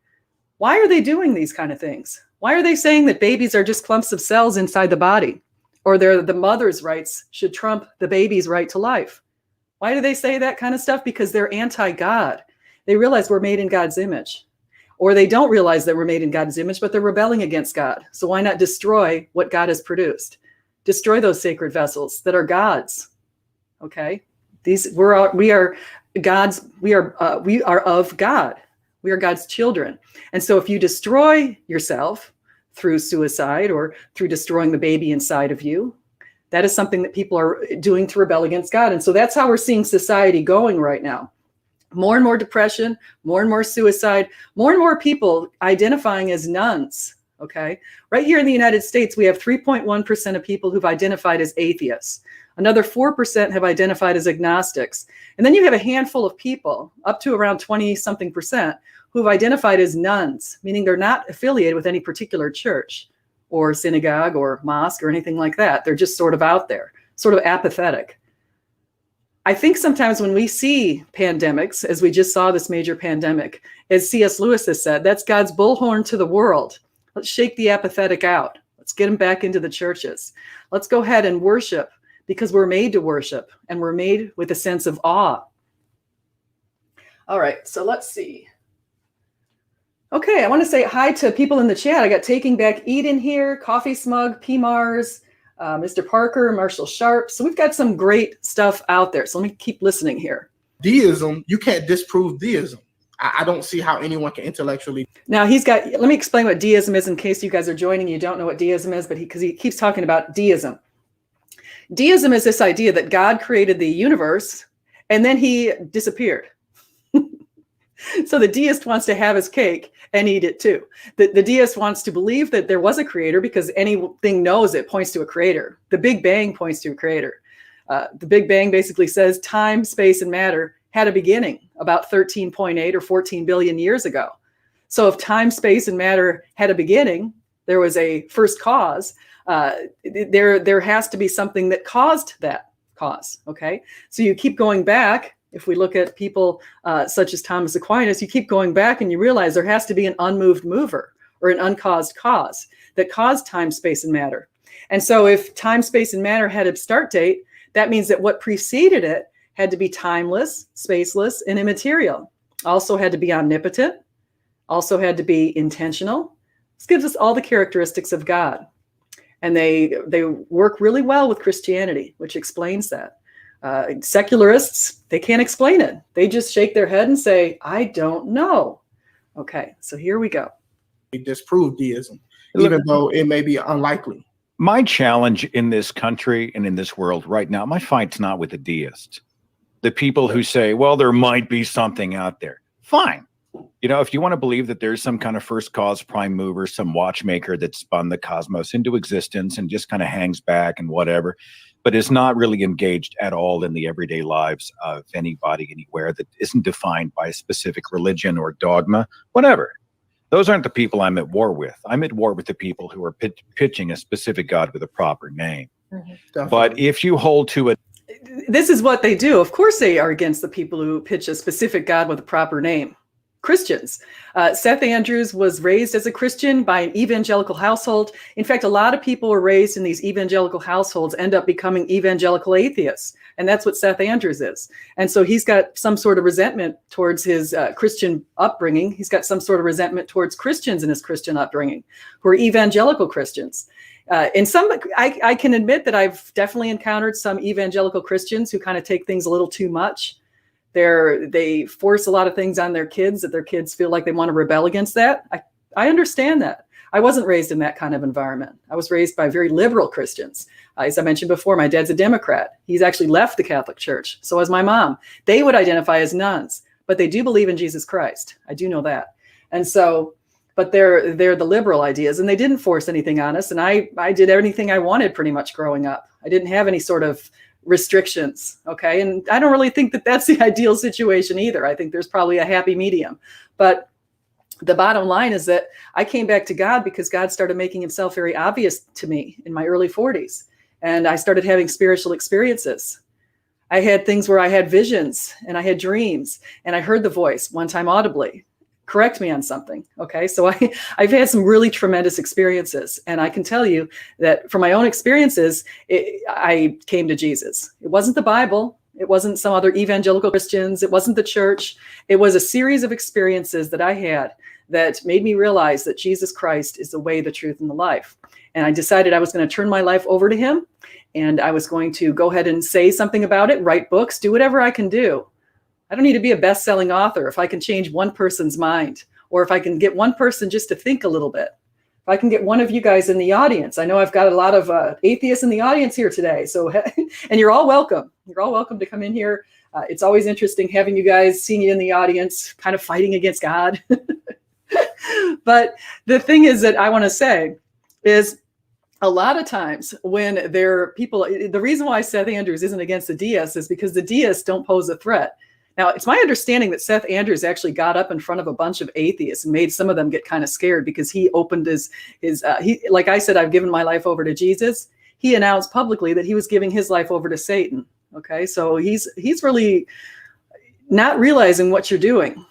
Why are they doing these kind of things? Why are they saying that babies are just clumps of cells inside the body? Or the mother's rights should trump the baby's right to life? Why do they say that kind of stuff? Because they're anti-God. They realize we're made in God's image. Or they don't realize that we're made in God's image, but they're rebelling against God. So why not destroy what God has produced? Destroy those sacred vessels that are God's. Okay? We are God's, we are of God. We are God's children. And so if you destroy yourself through suicide or through destroying the baby inside of you, that is something that people are doing to rebel against God. And so that's how we're seeing society going right now. More and more depression, more and more suicide, more and more people identifying as nuns. Okay. Right here in the United States, we have 3.1% of people who've identified as atheists. Another 4% have identified as agnostics. And then you have a handful of people, up to around 20-something%, who've identified as nuns, meaning they're not affiliated with any particular church or synagogue or mosque or anything like that. They're just sort of out there, sort of apathetic. I think sometimes when we see pandemics, as we just saw this major pandemic, as C.S. Lewis has said, that's God's bullhorn to the world. Let's shake the apathetic out. Let's get them back into the churches. Let's go ahead and worship, because we're made to worship and we're made with a sense of awe. All right, so let's see. Okay, I want to say hi to people in the chat. I got Taking Back Eden here, Coffee Smug, P. Mars, Mr. Parker, Marshall Sharp. So we've got some great stuff out there. So let me keep listening here. Deism, you can't disprove deism. I don't see how anyone can intellectually. Now let me explain what deism is in case you guys are joining. You don't know what deism is, but because he keeps talking about deism. Deism is this idea that God created the universe and then he disappeared. So the deist wants to have his cake and eat it too. The deist wants to believe that there was a creator because anything knows it points to a creator. The Big Bang points to a creator. The Big Bang basically says time, space, and matter had a beginning about 13.8 or 14 billion years ago. So if time, space, and matter had a beginning, there was a first cause. There has to be something that caused that cause. Okay, so you keep going back. If we look at people such as Thomas Aquinas, you keep going back and you realize there has to be an unmoved mover or an uncaused cause that caused time, space, and matter. And so if time, space, and matter had a start date, that means that what preceded it had to be timeless, spaceless, and immaterial. Also had to be omnipotent, also had to be intentional. This gives us all the characteristics of God. And they work really well with Christianity, which explains that. Secularists, they can't explain it. They just shake their head and say, I don't know. Okay, so here we go. Disprove deism, even though it may be unlikely. My challenge in this country and in this world right now, my fight's not with the deists. The people who say, well, there might be something out there. Fine. You know, if you want to believe that there's some kind of first cause prime mover, some watchmaker that spun the cosmos into existence and just kind of hangs back and whatever, but is not really engaged at all in the everyday lives of anybody anywhere, that isn't defined by a specific religion or dogma, whatever. Those aren't the people I'm at war with. I'm at war with the people who are pitching a specific God with a proper name. Mm-hmm. But if you hold to it, this is what they do. Of course, they are against the people who pitch a specific God with a proper name. Christians. Seth Andrews was raised as a Christian by an evangelical household. In fact, a lot of people were raised in these evangelical households end up becoming evangelical atheists. And that's what Seth Andrews is. And so he's got some sort of resentment towards his Christian upbringing. He's got some sort of resentment towards Christians in his Christian upbringing, who are evangelical Christians. I can admit that I've definitely encountered some evangelical Christians who kind of take things a little too much. They force a lot of things on their kids that their kids feel like they want to rebel against that. I understand that. I wasn't raised in that kind of environment. I was raised by very liberal Christians. As I mentioned before, my dad's a Democrat. He's actually left the Catholic Church. So is my mom. They would identify as nuns, but they do believe in Jesus Christ. I do know that. And so, but they're the liberal ideas, and they didn't force anything on us. And I did everything I wanted pretty much growing up. I didn't have any sort of restrictions. Okay. And I don't really think that that's the ideal situation either. I think there's probably a happy medium. But the bottom line is that I came back to God because God started making himself very obvious to me in my early 40s. And I started having spiritual experiences. I had things where I had visions and I had dreams, and I heard the voice one time audibly, correct me on something. Okay. So I've had some really tremendous experiences, and I can tell you that from my own experiences, I came to Jesus. It wasn't the Bible. It wasn't some other evangelical Christians. It wasn't the church. It was a series of experiences that I had that made me realize that Jesus Christ is the way, the truth, and the life. And I decided I was going to turn my life over to him, and I was going to go ahead and say something about it, write books, do whatever I can do. I don't need to be a best-selling author if I can change one person's mind, or if I can get one person just to think a little bit. If I can get one of you guys in the audience. I know I've got a lot of atheists in the audience here today. So, and you're all welcome. You're all welcome to come in here. It's always interesting having you guys, seeing you in the audience, kind of fighting against God. But the thing is that I want to say is, a lot of times when there are people, the reason why Seth Andrews isn't against the deists is because the deists don't pose a threat. Now, it's my understanding that Seth Andrews actually got up in front of a bunch of atheists and made some of them get kind of scared because he opened like I said, I've given my life over to Jesus. He announced publicly that he was giving his life over to Satan. Okay, so he's really not realizing what you're doing.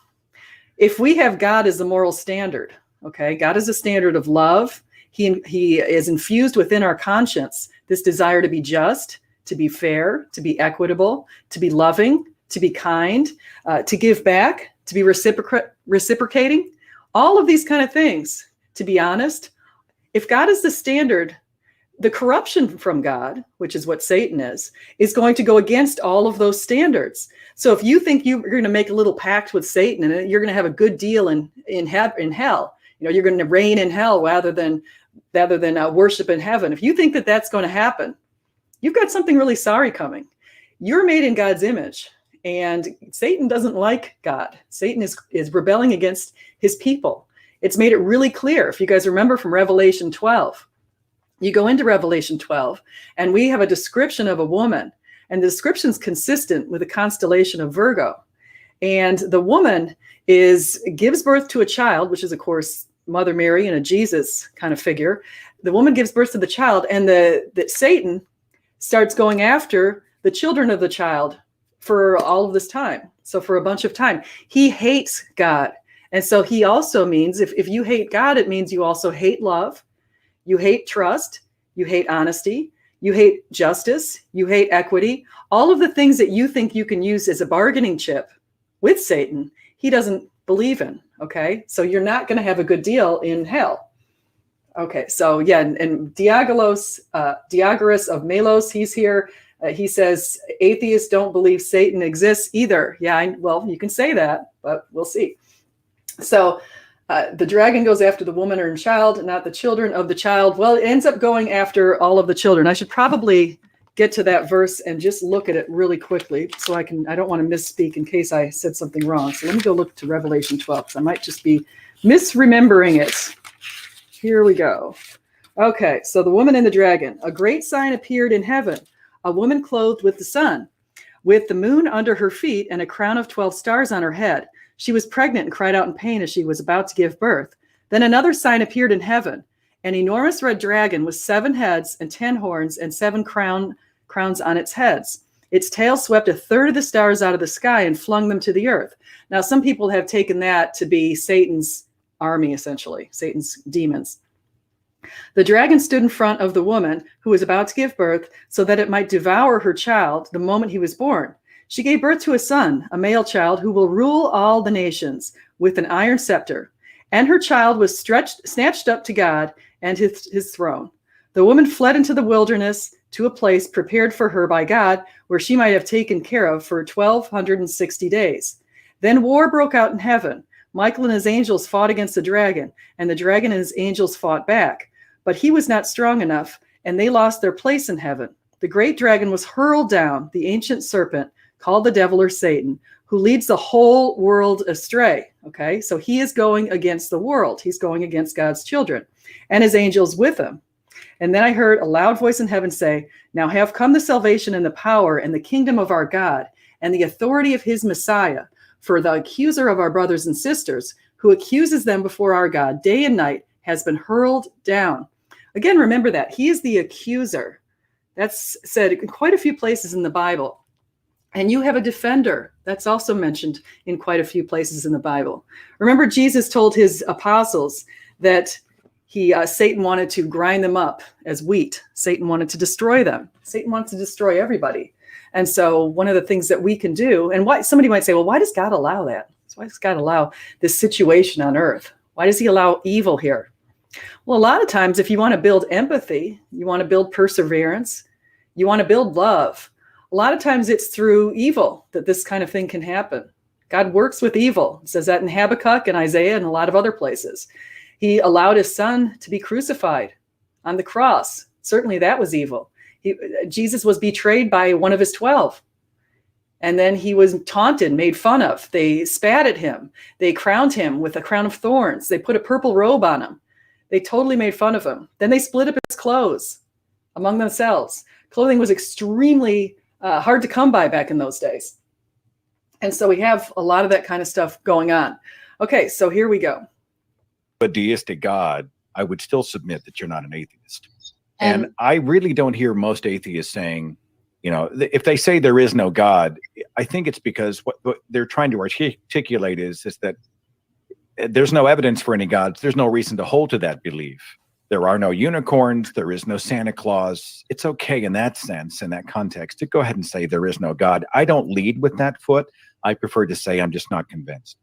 If we have God as the moral standard, okay, God is a standard of love. He is infused within our conscience this desire to be just, to be fair, to be equitable, to be loving, to be kind, to give back, to be reciprocating, all of these kind of things, to be honest. If God is the standard, the corruption from God, which is what Satan is going to go against all of those standards. So if you think you're going to make a little pact with Satan and you're going to have a good deal in hell, you're going to reign in hell rather than worship in heaven. If you think that that's going to happen, you've got something really sorry coming. You're made in God's image, and Satan doesn't like God. Satan is rebelling against his people. It's made it really clear. If you guys remember from Revelation 12, you go into Revelation 12, and we have a description of a woman, and the description is consistent with the constellation of Virgo. And the woman gives birth to a child, which is, of course, Mother Mary and a Jesus kind of figure. The woman gives birth to the child, and that Satan starts going after the children of the child for all of this time. So for a bunch of time, he hates God. And so he also means, if you hate God, it means you also hate love, you hate trust, you hate honesty, you hate justice, you hate equity, all of the things that you think you can use as a bargaining chip with Satan, he doesn't believe in. Okay, so you're not going to have a good deal in hell. Okay, so yeah, and Diogenes of Melos, he's here. He says atheists don't believe Satan exists either. Yeah, well, you can say that, but we'll see. So the dragon goes after the woman and child, not the children of the child. Well, it ends up going after all of the children. I should probably get to that verse and just look at it really quickly so I don't want to misspeak in case I said something wrong. So let me go look to Revelation 12 because I might just be misremembering it. Here we go. Okay, so the woman and the dragon. A great sign appeared in heaven, a woman clothed with the sun, with the moon under her feet and a crown of 12 stars on her head. She was pregnant and cried out in pain as she was about to give birth. Then another sign appeared in heaven, an enormous red dragon with 7 heads and 10 horns and 7 crowns on its heads. Its tail swept a third of the stars out of the sky and flung them to the earth. Now, some people have taken that to be Satan's army, essentially, Satan's demons. The dragon stood in front of the woman who was about to give birth so that it might devour her child the moment he was born. She gave birth to a son, a male child, who will rule all the nations with an iron scepter. And her child was snatched up to God and his throne. The woman fled into the wilderness to a place prepared for her by God, where she might have taken care of for 1,260 days. Then war broke out in heaven. Michael and his angels fought against the dragon, and the dragon and his angels fought back. But he was not strong enough, and they lost their place in heaven. The great dragon was hurled down, the ancient serpent, called the devil or Satan, who leads the whole world astray. Okay, so he is going against the world. He's going against God's children and his angels with him. And then I heard a loud voice in heaven say, now have come the salvation and the power and the kingdom of our God and the authority of his Messiah. For the accuser of our brothers and sisters, who accuses them before our God day and night, has been hurled down. Again, remember that. He is the accuser. That's said in quite a few places in the Bible. And you have a defender. That's also mentioned in quite a few places in the Bible. Remember, Jesus told his apostles that Satan wanted to grind them up as wheat. Satan wanted to destroy them. Satan wants to destroy everybody. And so one of the things that we can do, and why somebody might say, well, why does God allow that? Why does God allow this situation on earth? Why does he allow evil here? Well, a lot of times, if you want to build empathy, you want to build perseverance, you want to build love, a lot of times it's through evil that this kind of thing can happen. God works with evil. It says that in Habakkuk and Isaiah and a lot of other places. He allowed his son to be crucified on the cross. Certainly that was evil. Jesus was betrayed by one of his 12. And then he was taunted, made fun of. They spat at him. They crowned him with a crown of thorns. They put a purple robe on him. They totally made fun of him. Then they split up his clothes among themselves. Clothing was extremely hard to come by back in those days. And so we have a lot of that kind of stuff going on. Okay, so here we go. A deistic God, I would still submit that you're not an atheist. And I really don't hear most atheists saying, you know, if they say there is no God, I think it's because what they're trying to articulate is that there's no evidence for any gods. There's no reason to hold to that belief. There are no unicorns. There is no Santa Claus. It's okay in that sense, in that context, to go ahead and say there is no God. I don't lead with that foot. I prefer to say I'm just not convinced.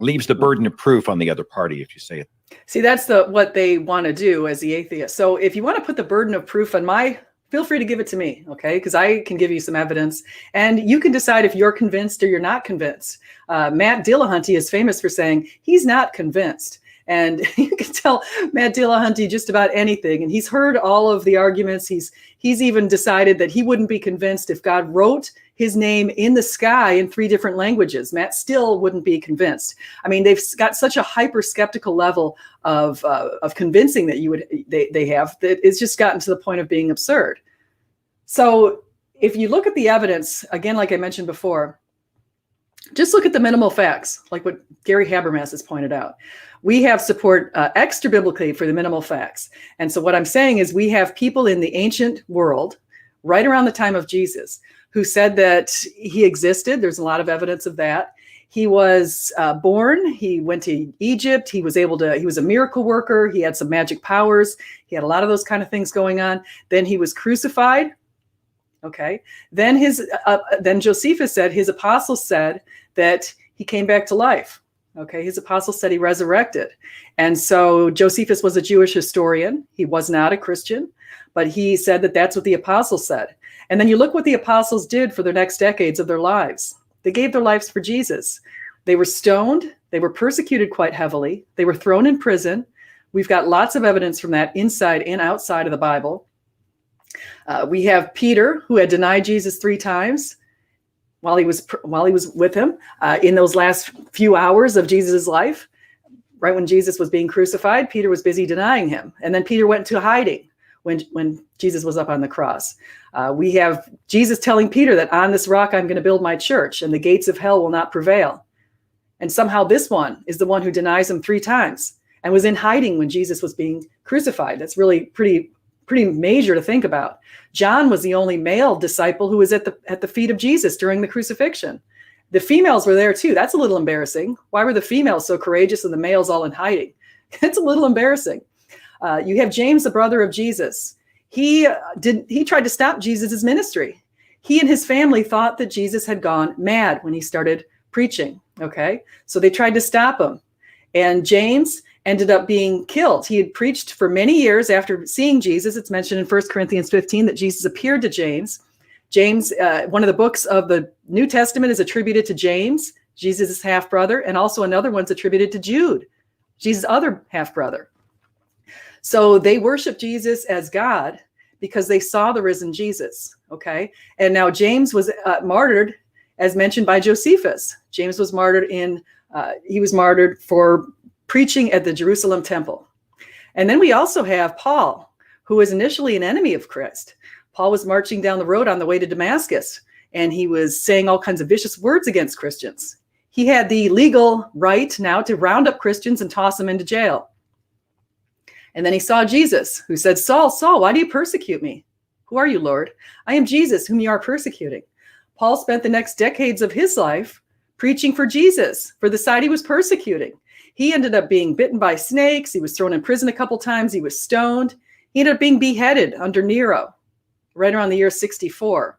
Leaves the burden of proof on the other party if you say it. See, that's what they want to do as the atheist. So if you want to put the burden of proof on feel free to give it to me, okay? Because I can give you some evidence, and you can decide if you're convinced or you're not convinced. Matt Dillahunty is famous for saying he's not convinced. And you can tell Matt Dillahunty just about anything. And he's heard all of the arguments. He's even decided that he wouldn't be convinced if God wrote his name in the sky in 3 different languages. Matt still wouldn't be convinced. I mean, they've got such a hyper skeptical level of convincing that they have, that it's just gotten to the point of being absurd. So if you look at the evidence, again, like I mentioned before, just look at the minimal facts, like what Gary Habermas has pointed out. We have support extra biblically for the minimal facts. And so what I'm saying is we have people in the ancient world, right around the time of Jesus, who said that he existed. There's a lot of evidence of that. He was born. He went to Egypt. He was a miracle worker. He had some magic powers. He had a lot of those kind of things going on. Then he was crucified. Okay. Then then Josephus said, his apostles said that he came back to life. Okay. His apostles said he resurrected. And so Josephus was a Jewish historian. He was not a Christian, but he said that that's what the apostles said. And then you look what the apostles did for the next decades of their lives. They gave their lives for Jesus. They were stoned. They were persecuted quite heavily. They were thrown in prison. We've got lots of evidence from that inside and outside of the Bible. We have Peter, who had denied Jesus 3 times while he was with him in those last few hours of Jesus' life. Right when Jesus was being crucified, Peter was busy denying him. And then Peter went to hiding when Jesus was up on the cross. We have Jesus telling Peter that on this rock I'm going to build my church and the gates of hell will not prevail. And somehow this one is the one who denies him 3 times and was in hiding when Jesus was being crucified. That's really pretty major to think about. John was the only male disciple who was at the feet of Jesus during the crucifixion. The females were there too. That's a little embarrassing. Why were the females so courageous and the males all in hiding? It's a little embarrassing. You have James, the brother of Jesus. He tried to stop Jesus's ministry. He and his family thought that Jesus had gone mad when he started preaching. Okay, so they tried to stop him, and James ended up being killed. He had preached for many years after seeing Jesus. It's mentioned in 1 Corinthians 15 that Jesus appeared to James. James, one of the books of the New Testament is attributed to James, Jesus' half-brother, and also another one's attributed to Jude, Jesus' other half-brother. So they worship Jesus as God because they saw the risen Jesus, okay? And now James was martyred, as mentioned by Josephus. James was martyred he was martyred for preaching at the Jerusalem temple. And then we also have Paul, who was initially an enemy of Christ. Paul was marching down the road on the way to Damascus, and he was saying all kinds of vicious words against Christians. He had the legal right now to round up Christians and toss them into jail. And then he saw Jesus, who said, Saul, Saul, why do you persecute me? Who are you, Lord? I am Jesus, whom you are persecuting. Paul spent the next decades of his life preaching for Jesus, for the side he was persecuting. He ended up being bitten by snakes. He was thrown in prison a couple times. He was stoned. He ended up being beheaded under Nero, right around the year 64.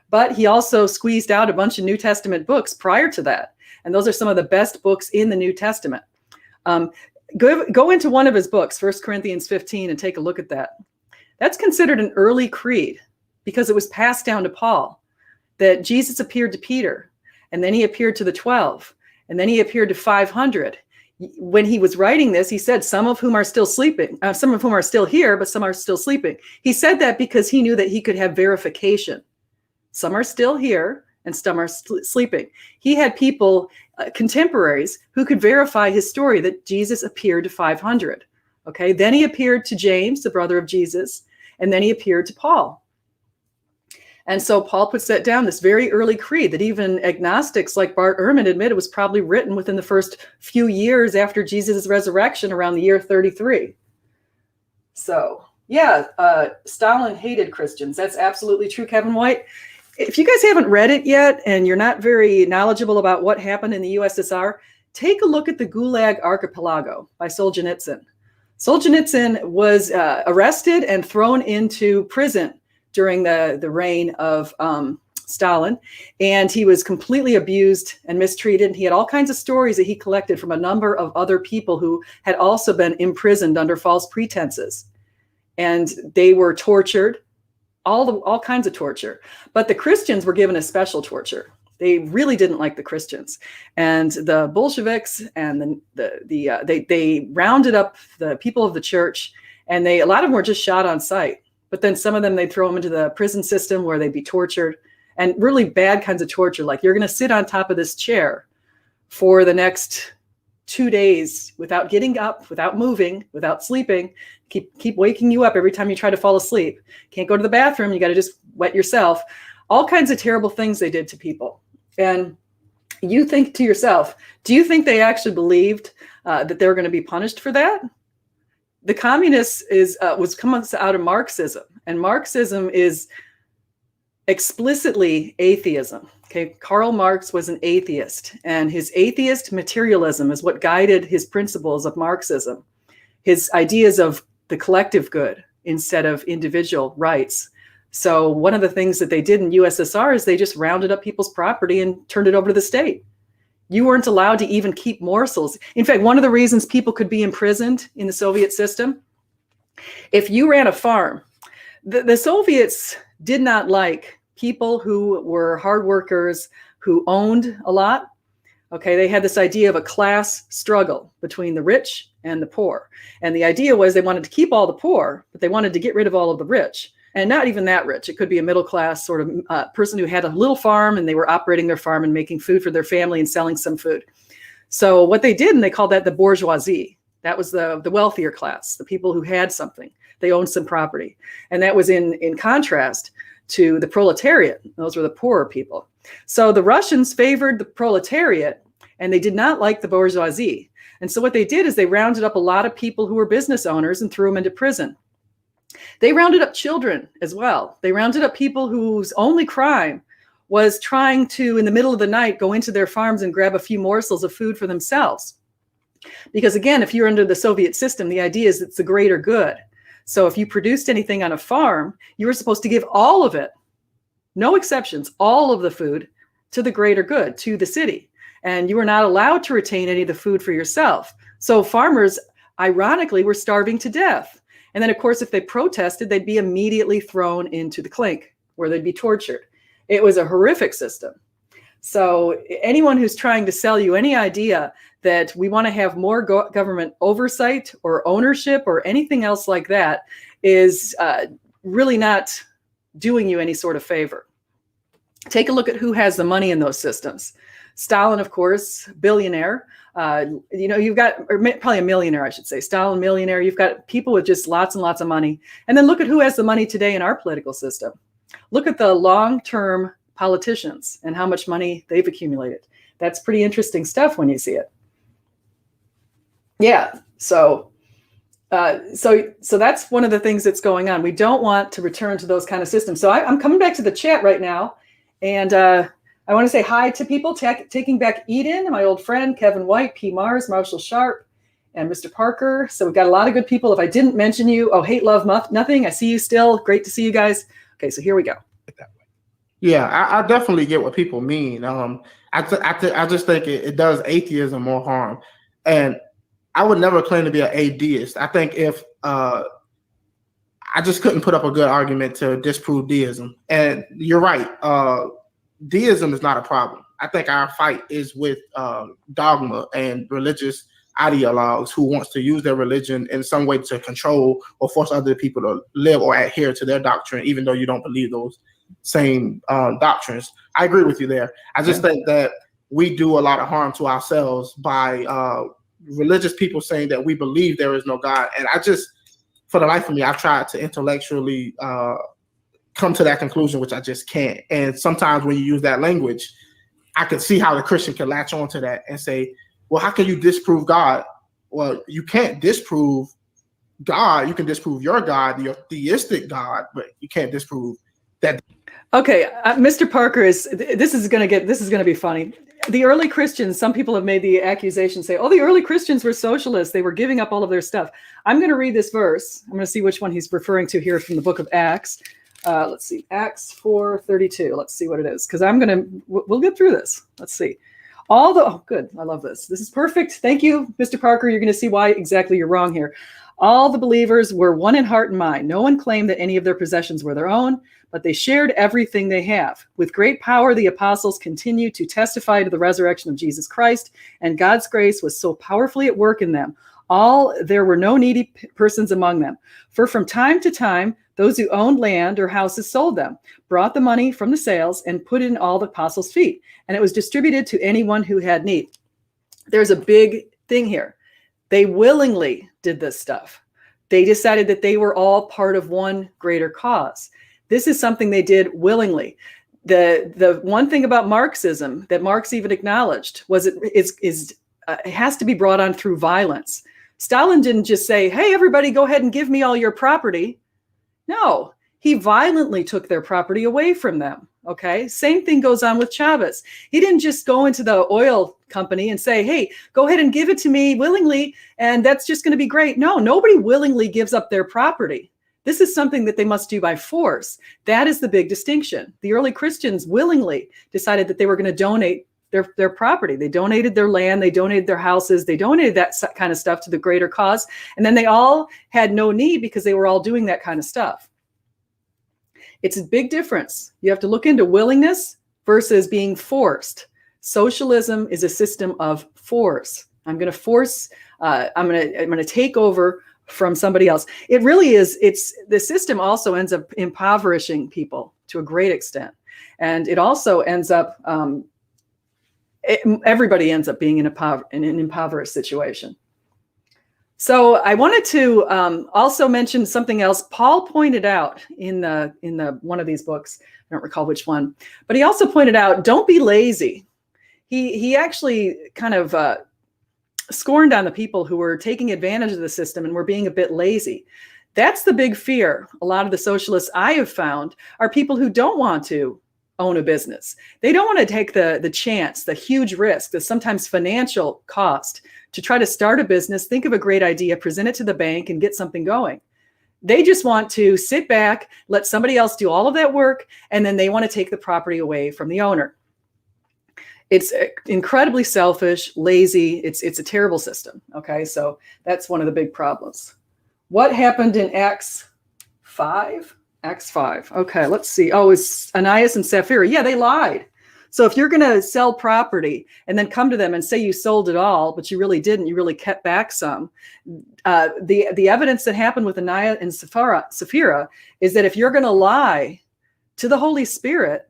But he also squeezed out a bunch of New Testament books prior to that. And those are some of the best books in the New Testament. Go into one of his books, 1 Corinthians 15, and take a look at that. That's considered an early creed because it was passed down to Paul, that Jesus appeared to Peter, and then he appeared to the 12, and then he appeared to 500. When he was writing this, he said, some of whom are still sleeping, some of whom are still here, but some are still sleeping. He said that because he knew that he could have verification. Some are still here, and some are sleeping. He had people, contemporaries, who could verify his story that Jesus appeared to 500. Okay, then he appeared to James, the brother of Jesus, and then he appeared to Paul. And so Paul puts that down, this very early creed that even agnostics like Bart Ehrman admit it was probably written within the first few years after Jesus' resurrection, around the year 33. So, yeah, Stalin hated Christians. That's absolutely true, Kevin White. If you guys haven't read it yet and you're not very knowledgeable about what happened in the USSR, take a look at the Gulag Archipelago by Solzhenitsyn. Solzhenitsyn was arrested and thrown into prison during the reign of Stalin, and he was completely abused and mistreated. He had all kinds of stories that he collected from a number of other people who had also been imprisoned under false pretenses, and they were tortured. All kinds of torture. But the Christians were given a special torture. They really didn't like the Christians. And the Bolsheviks and they rounded up the people of the church, and a lot of them were just shot on sight. But then some of them, they'd throw them into the prison system where they'd be tortured, and really bad kinds of torture. Like, you're going to sit on top of this chair for the next 2 days without getting up, without moving, without sleeping, keep waking you up every time you try to fall asleep. Can't go to the bathroom. You got to just wet yourself. All kinds of terrible things they did to people. And you think to yourself, do you think they actually believed that they were going to be punished for that? The communists was coming out of Marxism, and Marxism is explicitly atheism. Okay, Karl Marx was an atheist, and his atheist materialism is what guided his principles of Marxism. His ideas of the collective good instead of individual rights. So one of the things that they did in USSR is they just rounded up people's property and turned it over to the state. You weren't allowed to even keep morsels. In fact, one of the reasons people could be imprisoned in the Soviet system, if you ran a farm, the Soviets did not like people who were hard workers, who owned a lot. Okay, they had this idea of a class struggle between the rich and the poor. And the idea was they wanted to keep all the poor, but they wanted to get rid of all of the rich. And not even that rich. It could be a middle class sort of person who had a little farm, and they were operating their farm and making food for their family and selling some food. So what they did, and they called that the bourgeoisie. That was the wealthier class, the people who had something. They owned some property. And that was in contrast to the proletariat. Those were the poorer people. So the Russians favored the proletariat, and they did not like the bourgeoisie. And so what they did is they rounded up a lot of people who were business owners and threw them into prison. They rounded up children as well. They rounded up people whose only crime was trying to, in the middle of the night, go into their farms and grab a few morsels of food for themselves. Because again, if you're under the Soviet system, the idea is it's the greater good. So if you produced anything on a farm, you were supposed to give all of it, no exceptions, all of the food to the greater good, to the city. And you were not allowed to retain any of the food for yourself. So farmers, ironically, were starving to death. And then, of course, if they protested, they'd be immediately thrown into the clink, where they'd be tortured. It was a horrific system. So anyone who's trying to sell you any idea that we want to have more government oversight or ownership or anything else like that is really not doing you any sort of favor. Take a look at who has the money in those systems. Stalin, of course, billionaire. You've got, or probably a millionaire, I should say. Stalin, millionaire. You've got people with just lots and lots of money. And then look at who has the money today in our political system. Look at the long-term politicians and how much money they've accumulated. That's pretty interesting stuff when you see it. Yeah. So that's one of the things that's going on. We don't want to return to those kind of systems. So I'm coming back to the chat right now, and I want to say hi to people. Taking Back Eden, my old friend Kevin White, P. Mars, Marshall Sharp, and Mr. Parker. So we've got a lot of good people. If I didn't mention you, Hate, Love, Nothing. I see you still. Great to see you guys. Okay, so here we go. Yeah, I definitely get what people mean. I just think it does atheism more harm, and I would never claim to be an atheist. I think if I just couldn't put up a good argument to disprove deism, and you're right, deism is not a problem. I think our fight is with dogma and religious ideologues who wants to use their religion in some way to control or force other people to live or adhere to their doctrine, even though you don't believe those same doctrines. I agree with you there. I just think that we do a lot of harm to ourselves by religious people saying that we believe there is no God. And I just, for the life of me, I've tried to intellectually come to that conclusion, which I just can't. And sometimes when you use that language, I can see how the Christian can latch onto that and say, well, how can you disprove God? Well, you can't disprove God. You can disprove your God, your theistic God, but you can't disprove that. Okay, Mr. Parker this is going to be funny. The early Christians, some people have made the accusation, say, oh, the early Christians were socialists. They were giving up all of their stuff. I'm going to read this verse. I'm going to see which one he's referring to here from the book of Acts. Let's see, Acts 4:32. Let's see what it is, because we'll get through this. Let's see. Oh, good. I love this. This is perfect. Thank you, Mr. Parker. You're going to see why exactly you're wrong here. All the believers were one in heart and mind. No one claimed that any of their possessions were their own, but they shared everything they have. With great power, the apostles continued to testify to the resurrection of Jesus Christ, and God's grace was so powerfully at work in them. There were no needy persons among them. For from time to time, those who owned land or houses sold them, brought the money from the sales, and put it in all the apostles' feet, and it was distributed to anyone who had need. There's a big thing here. They willingly did this stuff. They decided that they were all part of one greater cause. This is something they did willingly. The one thing about Marxism that Marx even acknowledged was it has to be brought on through violence. Stalin didn't just say, hey, everybody, go ahead and give me all your property. No, he violently took their property away from them. Okay, same thing goes on with Chavez. He didn't just go into the oil company and say, hey, go ahead and give it to me willingly, and that's just going to be great. No, nobody willingly gives up their property. This is something that they must do by force. That is the big distinction. The early Christians willingly decided that they were going to donate their property. They donated their land, they donated their houses, they donated that kind of stuff to the greater cause. And then they all had no need because they were all doing that kind of stuff. It's a big difference. You have to look into willingness versus being forced. Socialism is a system of force. I'm going to force, I'm going to take over from somebody else. It really is. The system also ends up impoverishing people to a great extent. And it also ends up, everybody ends up being in an impoverished situation. So I wanted to also mention something else. Paul pointed out in the one of these books, I don't recall which one, but he also pointed out, don't be lazy. He actually kind of scorned on the people who were taking advantage of the system and were being a bit lazy. That's the big fear. A lot of the socialists I have found are people who don't want to own a business. They don't want to take the chance, the huge risk, the sometimes financial cost to try to start a business, think of a great idea, present it to the bank, and get something going. They just want to sit back, let somebody else do all of that work, and then they want to take the property away from the owner. It's incredibly selfish, lazy. It's a terrible system. Okay, so that's one of the big problems. What happened in Acts 5? Acts 5. Okay, let's see. Oh, it's Ananias and Sapphira. Yeah, they lied. So if you're going to sell property and then come to them and say you sold it all, but you really didn't, you really kept back some, the evidence that happened with Ananias and Sapphira is that if you're going to lie to the Holy Spirit,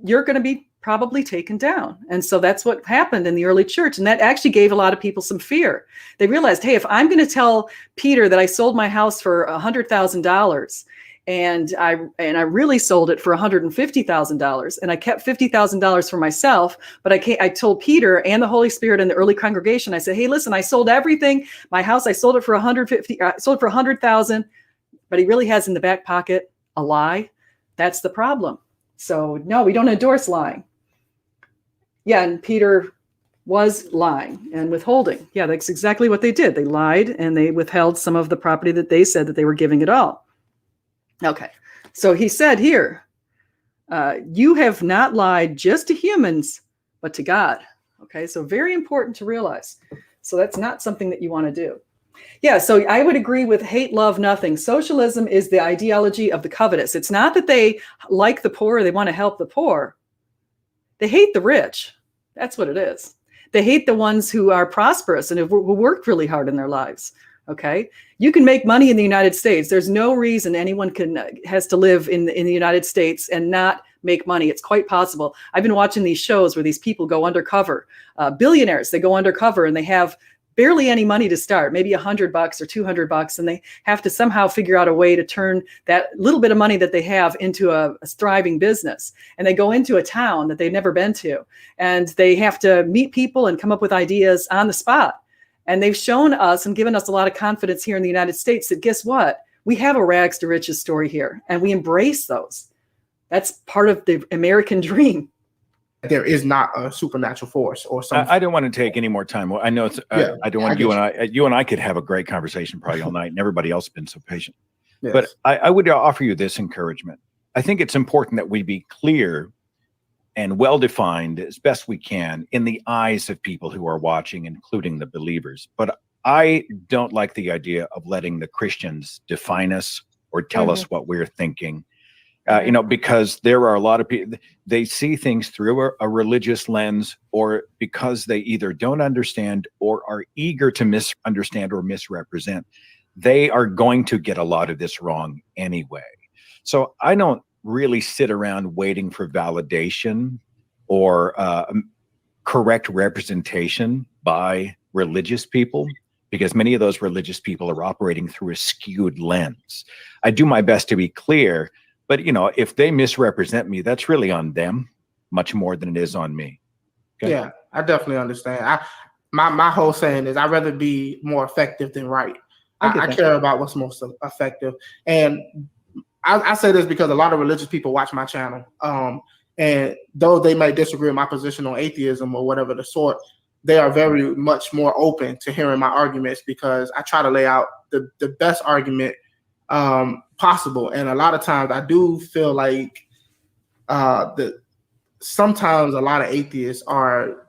you're going to be probably taken down. And so that's what happened in the early church. And that actually gave a lot of people some fear. They realized, hey, if I'm going to tell Peter that I sold my house for $100,000 and I really sold it for $150,000 and I kept $50,000 for myself, but I told Peter and the Holy Spirit and the early congregation, I said, hey, listen, I sold everything. My house, I sold it for $100,000, but he really has in the back pocket a lie. That's the problem. So no, we don't endorse lying. Yeah, and Peter was lying and withholding. Yeah, that's exactly what they did. They lied and they withheld some of the property that they said that they were giving it all. Okay, so he said here, you have not lied just to humans, but to God. Okay, so very important to realize. So that's not something that you want to do. Yeah, so I would agree with hate, love, nothing. Socialism is the ideology of the covetous. It's not that they like the poor or they want to help the poor. They hate the rich. That's what it is. They hate the ones who are prosperous and who worked really hard in their lives. Okay, you can make money in the United States. There's no reason anyone has to live in the United States and not make money. It's quite possible. I've been watching these shows where these people go undercover. Billionaires, they go undercover and they have barely any money to start, maybe $100 or $200, and they have to somehow figure out a way to turn that little bit of money that they have into a thriving business. And they go into a town that they've never been to, and they have to meet people and come up with ideas on the spot. And they've shown us and given us a lot of confidence here in the United States that guess what? We have a rags to riches story here, and we embrace those. That's part of the American dream. There is not a supernatural force or something. I don't want to take any more time. I know it's. I don't want you and I could have a great conversation probably all night, and everybody else has been so patient. Yes. But I would offer you this encouragement. I think it's important that we be clear and well-defined as best we can in the eyes of people who are watching, including the believers. But I don't like the idea of letting the Christians define us or tell us what we're thinking. Because there are a lot of people, they see things through a religious lens, or because they either don't understand or are eager to misunderstand or misrepresent, they are going to get a lot of this wrong anyway. So I don't really sit around waiting for validation or correct representation by religious people, because many of those religious people are operating through a skewed lens. I do my best to be clear. But, if they misrepresent me, that's really on them much more than it is on me. Okay? Yeah, I definitely understand. My whole saying is I'd rather be more effective than right. I care about what's most effective. And I say this because a lot of religious people watch my channel. And though they may disagree with my position on atheism or whatever the sort, they are very much more open to hearing my arguments because I try to lay out the best argument possible. And a lot of times I do feel like that sometimes a lot of atheists are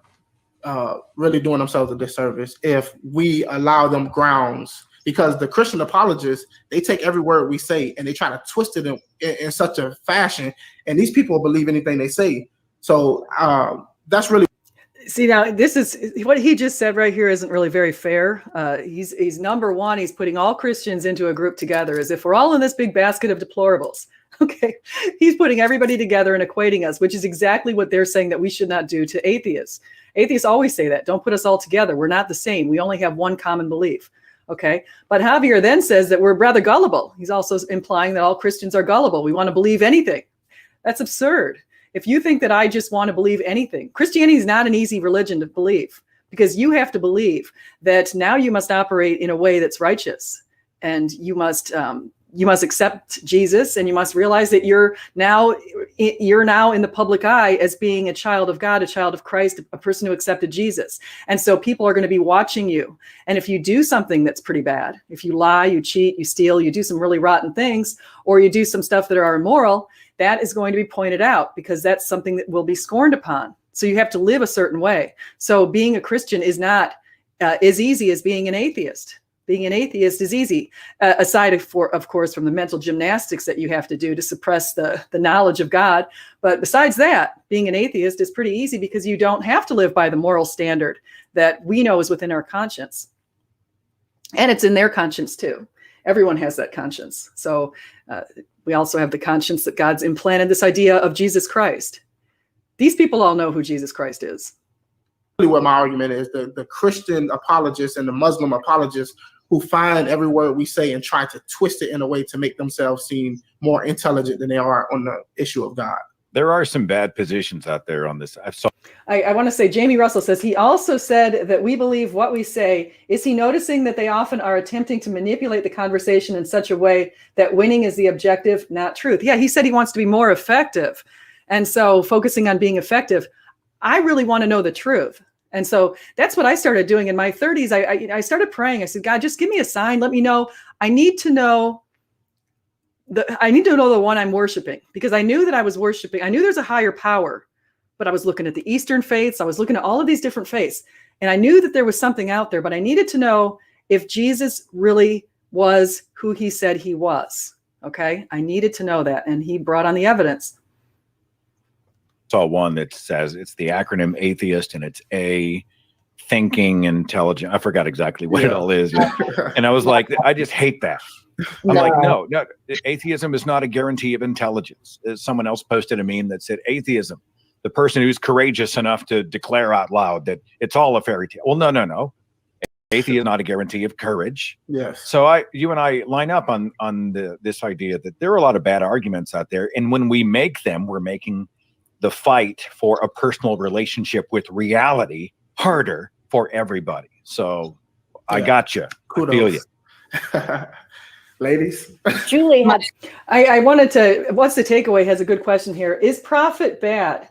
really doing themselves a disservice if we allow them grounds, because the Christian apologists, they take every word we say and they try to twist it in such a fashion, and these people believe anything they say. So that's really. See, now this is what he just said right here isn't really very fair. He's number one. He's putting all Christians into a group together as if we're all in this big basket of deplorables. Okay. He's putting everybody together and equating us, which is exactly what they're saying that we should not do to atheists. Atheists always say that. Don't put us all together. We're not the same. We only have one common belief. Okay. But Javier then says that we're rather gullible. He's also implying that all Christians are gullible. We want to believe anything. That's absurd. If you think that I just want to believe anything, Christianity is not an easy religion to believe, because you have to believe that now you must operate in a way that's righteous, and you must accept Jesus, and you must realize that you're now in the public eye as being a child of God, a child of Christ, a person who accepted Jesus. And so people are going to be watching you. And if you do something that's pretty bad, if you lie, you cheat, you steal, you do some really rotten things, or you do some stuff that are immoral, that is going to be pointed out, because that's something that will be scorned upon. So you have to live a certain way. So being a Christian is not as easy as being an atheist. Being an atheist is easy, aside of course, from the mental gymnastics that you have to do to suppress the knowledge of God. But besides that, being an atheist is pretty easy because you don't have to live by the moral standard that we know is within our conscience. And it's in their conscience too. Everyone has that conscience. So we also have the conscience that God's implanted this idea of Jesus Christ. These people all know who Jesus Christ is. Really what my argument is, the Christian apologists and the Muslim apologists who find every word we say and try to twist it in a way to make themselves seem more intelligent than they are on the issue of God. There are some bad positions out there on this. I want to say, Jamie Russell says, he also said that we believe what we say. Is he noticing that they often are attempting to manipulate the conversation in such a way that winning is the objective, not truth? Yeah, he said he wants to be more effective. And so focusing on being effective, I really want to know the truth. And so that's what I started doing in my 30s. I started praying. I said, God, just give me a sign. Let me know. I need to know the one I'm worshiping, because I knew that I was worshiping. I knew there's a higher power, but I was looking at the Eastern faiths. I was looking at all of these different faiths, and I knew that there was something out there, but I needed to know if Jesus really was who he said he was. Okay. I needed to know that. And he brought on the evidence. Saw one that says it's the acronym atheist, and it's A, thinking, intelligent. I forgot exactly what it all is. And I was like, I just hate that. I'm like, no, atheism is not a guarantee of intelligence. Someone else posted a meme that said atheism, the person who's courageous enough to declare out loud that it's all a fairy tale. Well, no. Atheism is not a guarantee of courage. Yes. So you and I line up on this idea that there are a lot of bad arguments out there. And when we make them, we're making the fight for a personal relationship with reality harder for everybody. So I got you. Kudos. I feel you. Ladies. Julie had. I wanted to, what's the takeaway has a good question here. Is profit bad?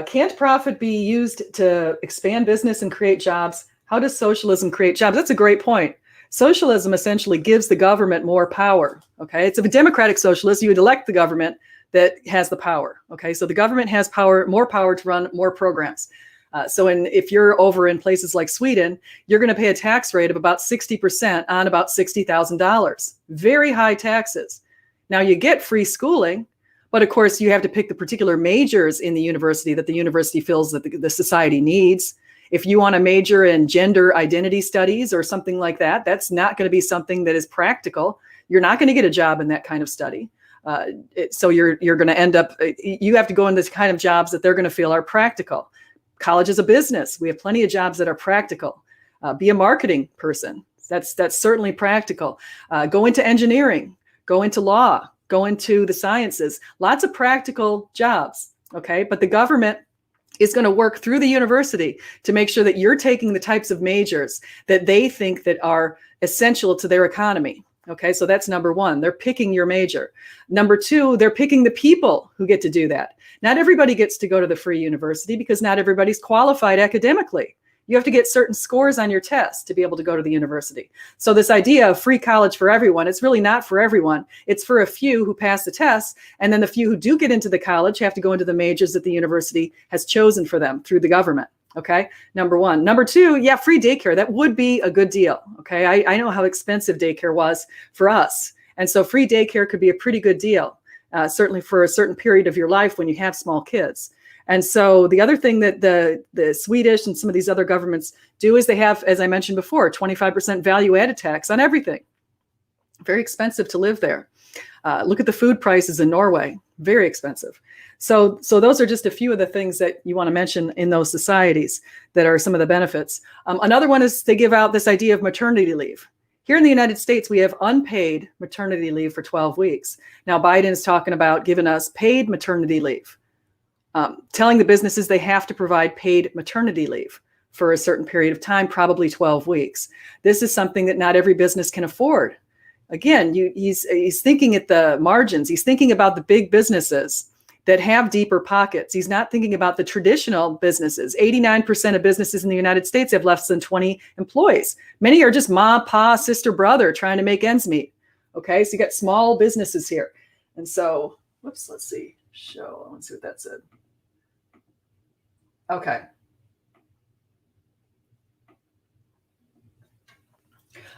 Can't profit be used to expand business and create jobs? How does socialism create jobs? That's a great point. Socialism essentially gives the government more power. Okay. It's a democratic socialist. You would elect the government that has the power. Okay. So the government has more power to run more programs. If you're over in places like Sweden, you're going to pay a tax rate of about 60% on about $60,000. Very high taxes. Now you get free schooling, but of course you have to pick the particular majors in the university that the university feels that the society needs. If you want to major in gender identity studies or something like that, that's not going to be something that is practical. You're not going to get a job in that kind of study. So you're going to end up, you have to go in this kind of jobs that they're going to feel are practical. College is a business. We have plenty of jobs that are practical. Be a marketing person. That's certainly practical. Go into engineering, go into law, go into the sciences. Lots of practical jobs. Okay. But the government is going to work through the university to make sure that you're taking the types of majors that they think that are essential to their economy. Okay, so that's number one. They're picking your major. Number two, they're picking the people who get to do that. Not everybody gets to go to the free university because not everybody's qualified academically. You have to get certain scores on your test to be able to go to the university. So this idea of free college for everyone, it's really not for everyone. It's for a few who pass the test. And then the few who do get into the college have to go into the majors that the university has chosen for them through the government. Okay, number one. Number two, yeah, free daycare. That would be a good deal. Okay, I know how expensive daycare was for us. And so free daycare could be a pretty good deal, certainly for a certain period of your life when you have small kids. And so the other thing that the Swedish and some of these other governments do is they have, as I mentioned before, 25% value added tax on everything. Very expensive to live there. Look at the food prices in Norway, very expensive. So those are just a few of the things that you want to mention in those societies that are some of the benefits. Another one is they give out this idea of maternity leave. Here in the United States, we have unpaid maternity leave for 12 weeks. Now, Biden is talking about giving us paid maternity leave, telling the businesses they have to provide paid maternity leave for a certain period of time, probably 12 weeks. This is something that not every business can afford. Again, he's thinking at the margins. He's thinking about the big businesses that have deeper pockets. He's not thinking about the traditional businesses. 89% of businesses in the United States have less than 20 employees. Many are just ma, pa, sister, brother trying to make ends meet. Okay, so you got small businesses here. And so, whoops, let's see. Let's see what that said. Okay.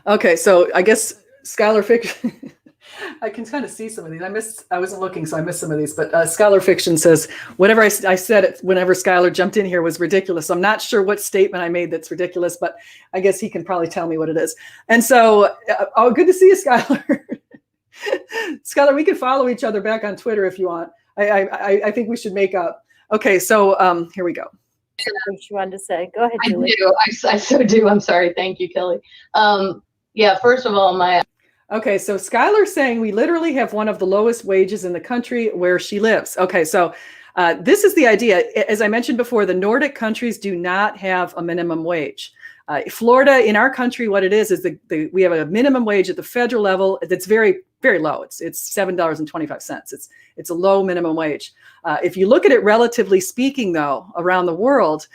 Okay, so I guess scholar fiction, I can kind of see some of these. I wasn't looking, so I missed some of these, but scholar fiction says, whatever I said it, whenever Skylar jumped in here was ridiculous. I'm not sure what statement I made that's ridiculous, but I guess he can probably tell me what it is. And so, good to see you, Skylar. Skylar, we can follow each other back on Twitter if you want. I think we should make up. Okay, so here we go. What you wanted to say? Go ahead, I Julie. do. I so do. I'm sorry. Thank you, Kelly. Yeah, first of all, Okay, so Skylar's saying we literally have one of the lowest wages in the country where she lives. Okay, so this is the idea. As I mentioned before, the Nordic countries do not have a minimum wage. Florida, in our country, what it is we have a minimum wage at the federal level that's very, very low. It's $7.25. It's a low minimum wage. If you look at it relatively speaking, though, around the world,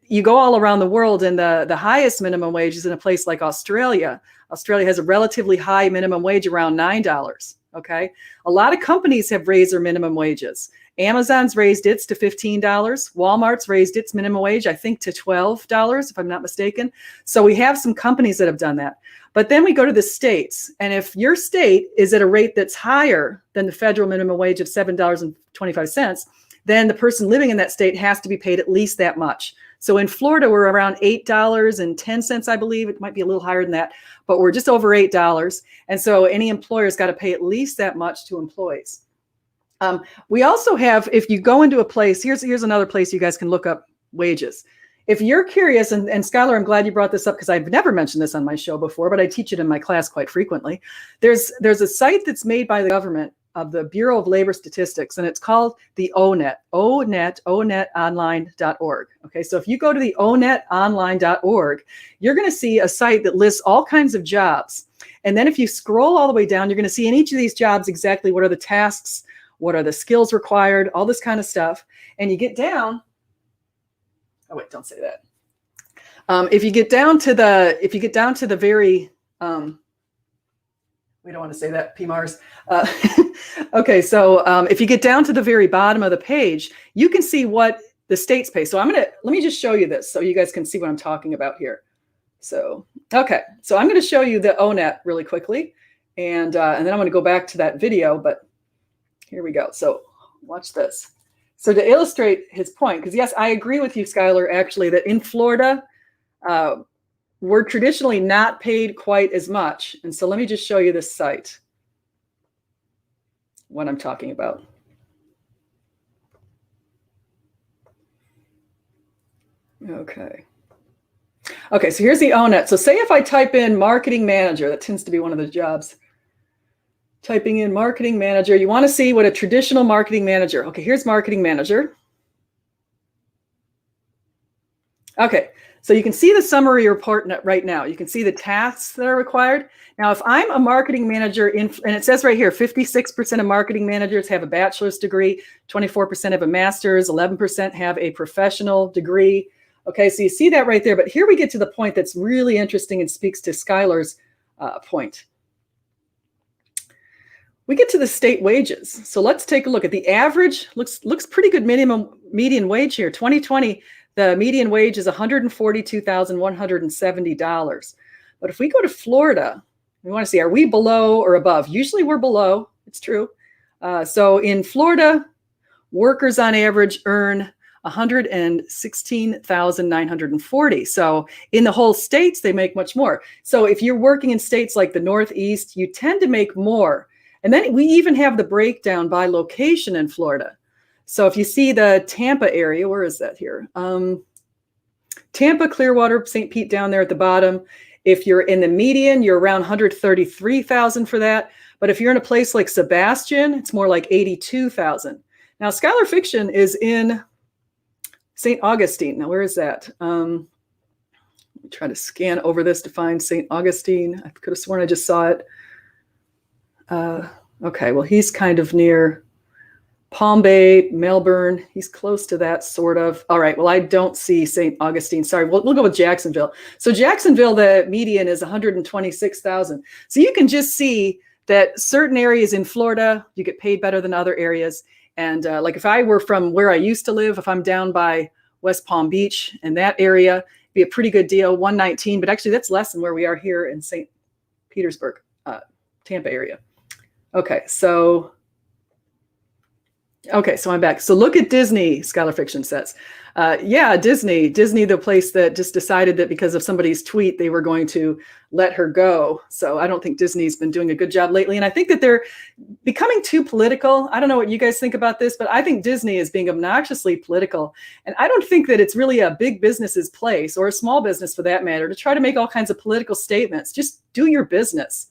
you go all around the world, and the highest minimum wage is in a place like Australia. Australia has a relatively high minimum wage, around $9. Okay, a lot of companies have raised their minimum wages. Amazon's raised its to $15. Walmart's raised its minimum wage, I think, to $12, if I'm not mistaken. So we have some companies that have done that. But then we go to the states, and if your state is at a rate that's higher than the federal minimum wage of $7.25, then the person living in that state has to be paid at least that much. So in Florida, we're around $8.10, I believe. It might be a little higher than that, but we're just over $8. And so any employer's got to pay at least that much to employees. We also have, if you go into a place, here's another place you guys can look up wages. If you're curious, and Skylar, I'm glad you brought this up because I've never mentioned this on my show before, but I teach it in my class quite frequently. There's a site that's made by the government of the Bureau of Labor Statistics, and it's called the ONET, onetonline.org. Okay, so if you go to the onetonline.org, you're going to see a site that lists all kinds of jobs. And then if you scroll all the way down, you're going to see in each of these jobs exactly what are the tasks, what are the skills required, all this kind of stuff. And you get down, oh wait, don't say that. If you get down to the very, we don't want to say that, PMARS. Okay, so if you get down to the very bottom of the page, you can see what the states pay. So let me just show you this so you guys can see what I'm talking about here. So, okay, so I'm going to show you the ONET really quickly, and then I'm going to go back to that video, but here we go. So watch this. So to illustrate his point, because yes, I agree with you, Skylar, actually, that in Florida, we're traditionally not paid quite as much. And so let me just show you this site, what I'm talking about. Okay. Okay, so here's the ONET. So say if I type in marketing manager, that tends to be one of the jobs. Typing in marketing manager, you want to see what a traditional marketing manager. Okay, here's marketing manager. Okay, so you can see the summary report right now. You can see the tasks that are required. Now, if I'm a marketing manager, and it says right here, 56% of marketing managers have a bachelor's degree, 24% have a master's, 11% have a professional degree. Okay, so you see that right there. But here we get to the point that's really interesting and speaks to Skylar's point. We get to the state wages. So let's take a look at the average. Looks pretty good median wage here. 2020, the median wage is $142,170. But if we go to Florida, we want to see, are we below or above? Usually we're below. It's true. So in Florida, workers on average earn $116,940. So in the whole states, they make much more. So if you're working in states like the Northeast, you tend to make more. And then we even have the breakdown by location in Florida. So if you see the Tampa area, where is that here? Tampa, Clearwater, St. Pete down there at the bottom. If you're in the median, you're around 133,000 for that. But if you're in a place like Sebastian, it's more like 82,000. Now, Skylar Fiction is in St. Augustine. Now, where is that? Let me try to scan over this to find St. Augustine. I could have sworn I just saw it. Okay, well, he's kind of near Palm Bay, Melbourne. He's close to that, sort of. All right, well, I don't see St. Augustine. Sorry, we'll go with Jacksonville. So Jacksonville, the median is 126,000. So you can just see that certain areas in Florida, you get paid better than other areas. And like if I were from where I used to live, if I'm down by West Palm Beach and that area, it'd be a pretty good deal, 119. But actually, that's less than where we are here in St. Petersburg, Tampa area. Okay, so Okay, so I'm back. So look at Disney, Scholar Fiction says. Yeah, Disney, the place that just decided that because of somebody's tweet, they were going to let her go. So I don't think Disney's been doing a good job lately. And I think that they're becoming too political. I don't know what you guys think about this, but I think Disney is being obnoxiously political. And I don't think that it's really a big business's place, or a small business for that matter, to try to make all kinds of political statements. Just do your business.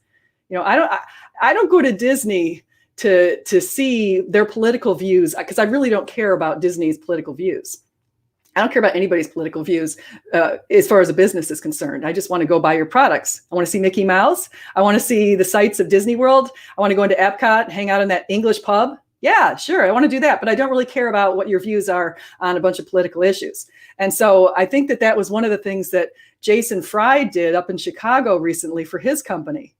You know, I don't go to Disney to see their political views, because I really don't care about Disney's political views. I don't care about anybody's political views as far as a business is concerned. I just want to go buy your products. I want to see Mickey Mouse. I want to see the sights of Disney World. I want to go into Epcot, hang out in that English pub. Yeah, sure, I want to do that, but I don't really care about what your views are on a bunch of political issues. And so I think that that was one of the things that Jason Fry did up in Chicago recently for his company.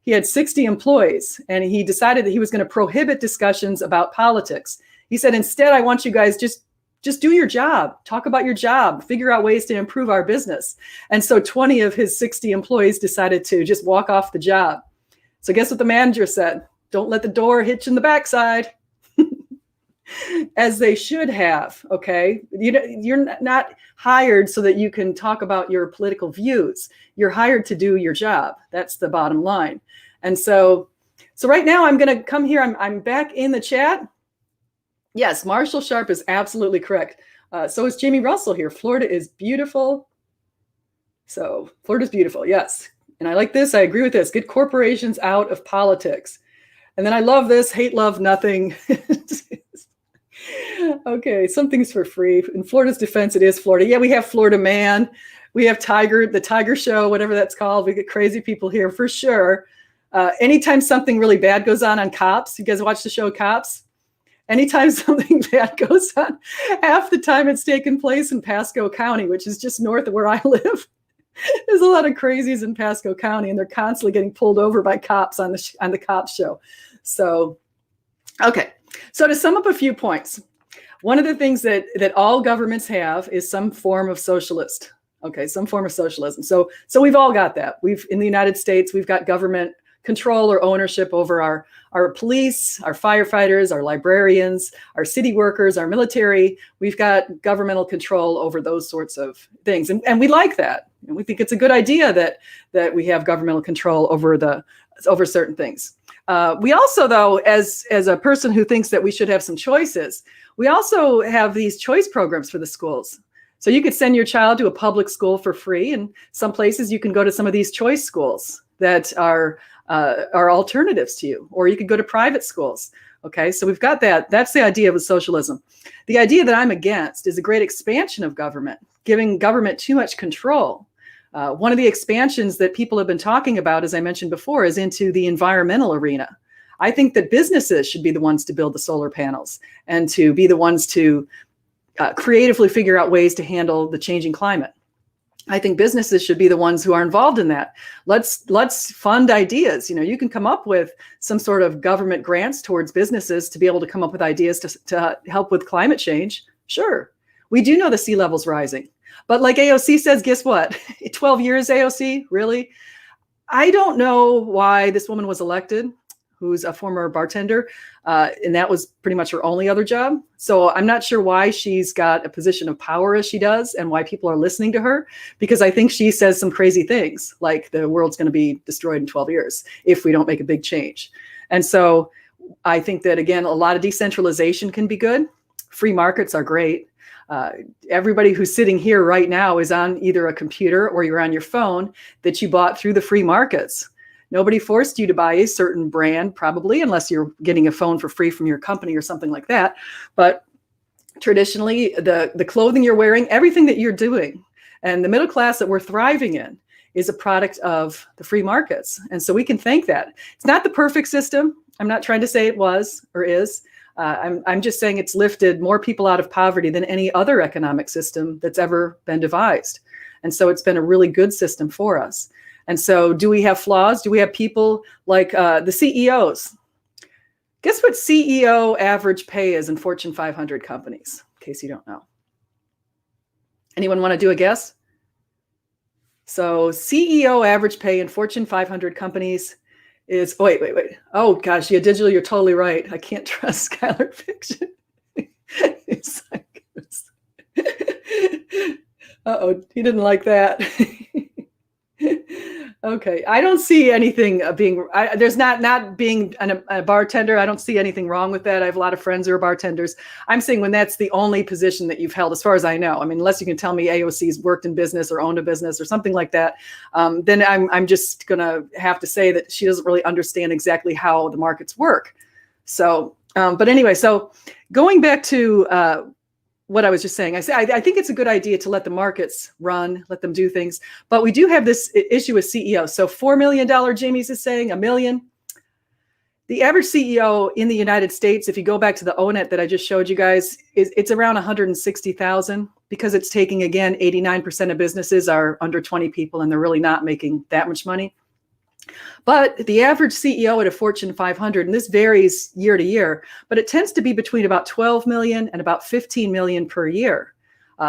He had 60 employees, and he decided that he was going to prohibit discussions about politics. He said, instead, I want you guys just do your job, talk about your job, figure out ways to improve our business. And so 20 of his 60 employees decided to just walk off the job. So guess what the manager said? Don't let the door hitch in the backside. As they should have, okay? You're not hired so that you can talk about your political views. You're hired to do your job. That's the bottom line. And so right now I'm going to come here. I'm back in the chat. Yes, Marshall Sharp is absolutely correct. So is Jamie Russell here. Florida is beautiful. So Florida's beautiful, yes. And I like this. I agree with this. Get corporations out of politics. And then I love this. Hate, love, nothing. Okay, something's for free. In Florida's defense, it is Florida. Yeah, we have Florida Man. We have Tiger, the Tiger Show, whatever that's called. We get crazy people here for sure. Anytime something really bad goes on Cops, you guys watch the show Cops? Anytime something bad goes on, half the time it's taken place in Pasco County, which is just north of where I live. There's a lot of crazies in Pasco County, and they're constantly getting pulled over by cops on the Cops show. So, okay. So to sum up a few points, one of the things that all governments have is some form of socialist. Okay, some form of socialism. So we've all got that. In the United States, we've got government control or ownership over our police, our firefighters, our librarians, our city workers, our military. We've got governmental control over those sorts of things. And we like that. And we think it's a good idea that we have governmental control over certain things. We also, though, as a person who thinks that we should have some choices, we also have these choice programs for the schools. So you could send your child to a public school for free, and some places you can go to some of these choice schools that are alternatives to you, or you could go to private schools. Okay, so we've got that. That's the idea of socialism. The idea that I'm against is a great expansion of government, giving government too much control. One of the expansions that people have been talking about, as I mentioned before, is into the environmental arena. I think that businesses should be the ones to build the solar panels and to be the ones to creatively figure out ways to handle the changing climate. I think businesses should be the ones who are involved in that. Let's fund ideas. You can come up with some sort of government grants towards businesses to be able to come up with ideas to help with climate change. Sure. We do know the sea level's rising. But like AOC says, guess what? 12 years, AOC, really? I don't know why this woman was elected, who's a former bartender, and that was pretty much her only other job. So I'm not sure why she's got a position of power as she does and why people are listening to her, because I think she says some crazy things, like the world's going to be destroyed in 12 years if we don't make a big change. And so I think that, again, a lot of decentralization can be good. Free markets are great. Everybody who's sitting here right now is on either a computer or you're on your phone that you bought through the free markets. Nobody forced you to buy a certain brand, probably, unless you're getting a phone for free from your company or something like that. But traditionally, the clothing you're wearing, everything that you're doing, and the middle class that we're thriving in is a product of the free markets. And so we can thank that. It's not the perfect system. I'm not trying to say it was or is. I'm just saying it's lifted more people out of poverty than any other economic system that's ever been devised. And so it's been a really good system for us. And so do we have flaws? Do we have people like the CEOs? Guess what CEO average pay is in Fortune 500 companies, in case you don't know. Anyone want to do a guess? So CEO average pay in Fortune 500 companies is, wait. Oh gosh, yeah, digital, you're totally right. I can't trust Scholar Fiction. Uh-oh, he didn't like that. Okay, I don't see anything there's not being a bartender. I don't see anything wrong with that. I have a lot of friends who are bartenders. I'm saying when that's the only position that you've held, as far as I know. I mean, unless you can tell me AOC's worked in business or owned a business or something like that, then I'm just gonna have to say that she doesn't really understand exactly how the markets work. So, but anyway, so going back to what I was just saying, I think it's a good idea to let the markets run, let them do things. But we do have this issue with CEOs. So $4 million, Jamie's is saying, $1 million. The average CEO in the United States, if you go back to the ONET that I just showed you guys, it's around 160,000 because it's taking, again, 89% of businesses are under 20 people and they're really not making that much money. But the average CEO at a Fortune 500, and this varies year to year, but it tends to be between about 12 million and about 15 million per year.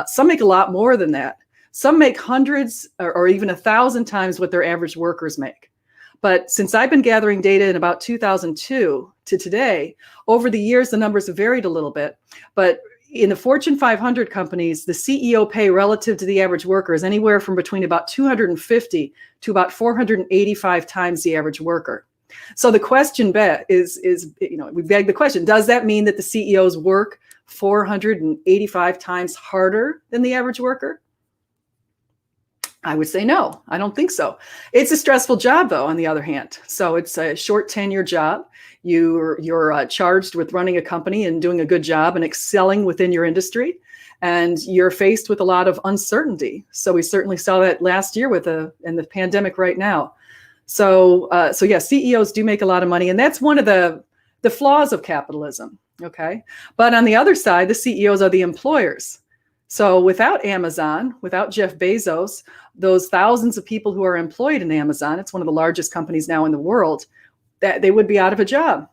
Some make a lot more than that. Some make hundreds or even 1,000 times what their average workers make. But since I've been gathering data in about 2002 to today, over the years, the numbers have varied a little bit. But in the Fortune 500 companies, the CEO pay relative to the average worker is anywhere from between about 250 to about 485 times the average worker. So the question is, we beg the question, does that mean that the CEOs work 485 times harder than the average worker? I would say no, I don't think so. It's a stressful job, though, on the other hand. So it's a short tenure job. You're charged with running a company and doing a good job and excelling within your industry. And you're faced with a lot of uncertainty. So we certainly saw that last year in the pandemic right now. So yeah, CEOs do make a lot of money. And that's one of the flaws of capitalism, okay? But on the other side, the CEOs are the employers. So without Amazon, without Jeff Bezos, those thousands of people who are employed in Amazon, it's one of the largest companies now in the world, that they would be out of a job.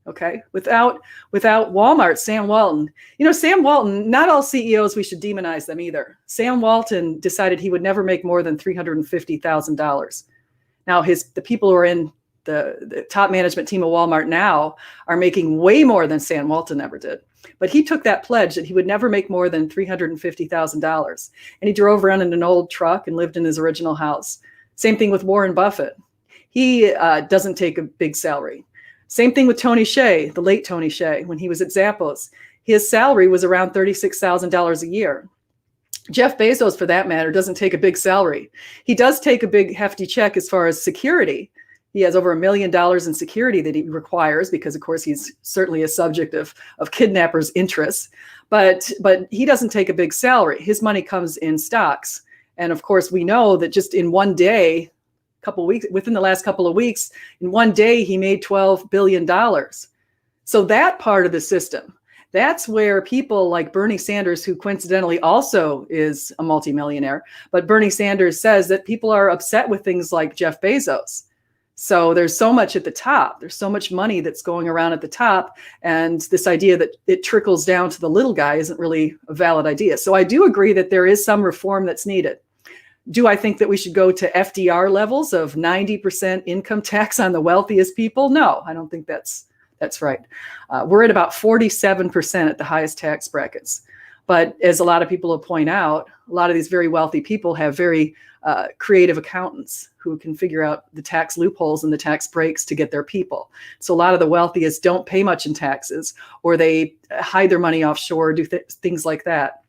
Okay. Without Walmart, Sam Walton, Sam Walton, not all CEOs, we should demonize them either. Sam Walton decided he would never make more than $350,000. Now the people who are in the top management team of Walmart now are making way more than Sam Walton ever did. But he took that pledge that he would never make more than $350,000. And he drove around in an old truck and lived in his original house. Same thing with Warren Buffett. He doesn't take a big salary. Same thing with Tony Hsieh, the late Tony Hsieh, when he was at Zappos. His salary was around $36,000 a year. Jeff Bezos, for that matter, doesn't take a big salary. He does take a big hefty check as far as security. He has over $1 million in security that he requires because, of course, he's certainly a subject of kidnappers' interests. But he doesn't take a big salary. His money comes in stocks. And, of course, we know that just in one day, within the last couple of weeks, in one day, he made $12 billion. So that part of the system, that's where people like Bernie Sanders, who coincidentally also is a multimillionaire, but Bernie Sanders says that people are upset with things like Jeff Bezos. So there's so much at the top. There's so much money that's going around at the top. And this idea that it trickles down to the little guy isn't really a valid idea. So I do agree that there is some reform that's needed. Do I think that we should go to FDR levels of 90% income tax on the wealthiest people? No, I don't think that's right. We're at about 47% at the highest tax brackets. But as a lot of people will point out, a lot of these very wealthy people have very creative accountants who can figure out the tax loopholes and the tax breaks to get their people. So a lot of the wealthiest don't pay much in taxes, or they hide their money offshore, do things like that.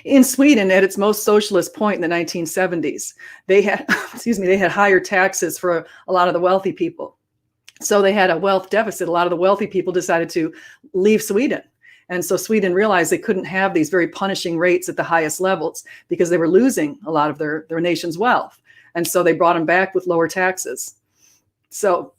In Sweden, at its most socialist point in the 1970s, they had, they had higher taxes for a lot of the wealthy people. So they had a wealth deficit. A lot of the wealthy people decided to leave Sweden. And so Sweden realized they couldn't have these very punishing rates at the highest levels because they were losing a lot of their nation's wealth. And so they brought them back with lower taxes. So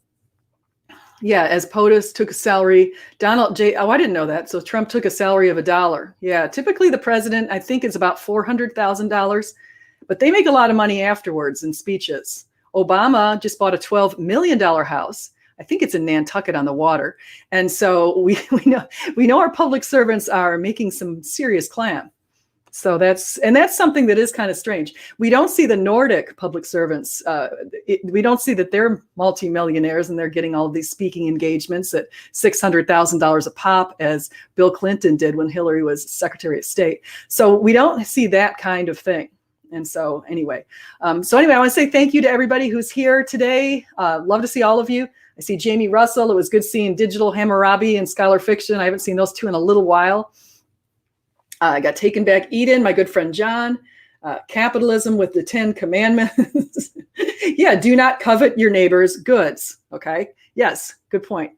yeah, as POTUS took a salary, I didn't know that. So Trump took a salary of $1. Yeah, typically the president, I think, is about $400,000, but they make a lot of money afterwards in speeches. Obama just bought a $12 million house. I think it's in Nantucket on the water. And so we know our public servants are making some serious clam. So that's something that is kind of strange. We don't see the Nordic public servants. We don't see that they're multimillionaires and they're getting all of these speaking engagements at $600,000 a pop, as Bill Clinton did when Hillary was Secretary of State. So we don't see that kind of thing. And so anyway, I want to say thank you to everybody who's here today. Love to see all of you. I see Jamie Russell. It was good seeing Digital Hammurabi and Scholar Fiction. I haven't seen those two in a little while. I got Taken Back Eden, my good friend John. Capitalism with the 10 Commandments. Yeah, do not covet your neighbor's goods. Okay. Yes, good point.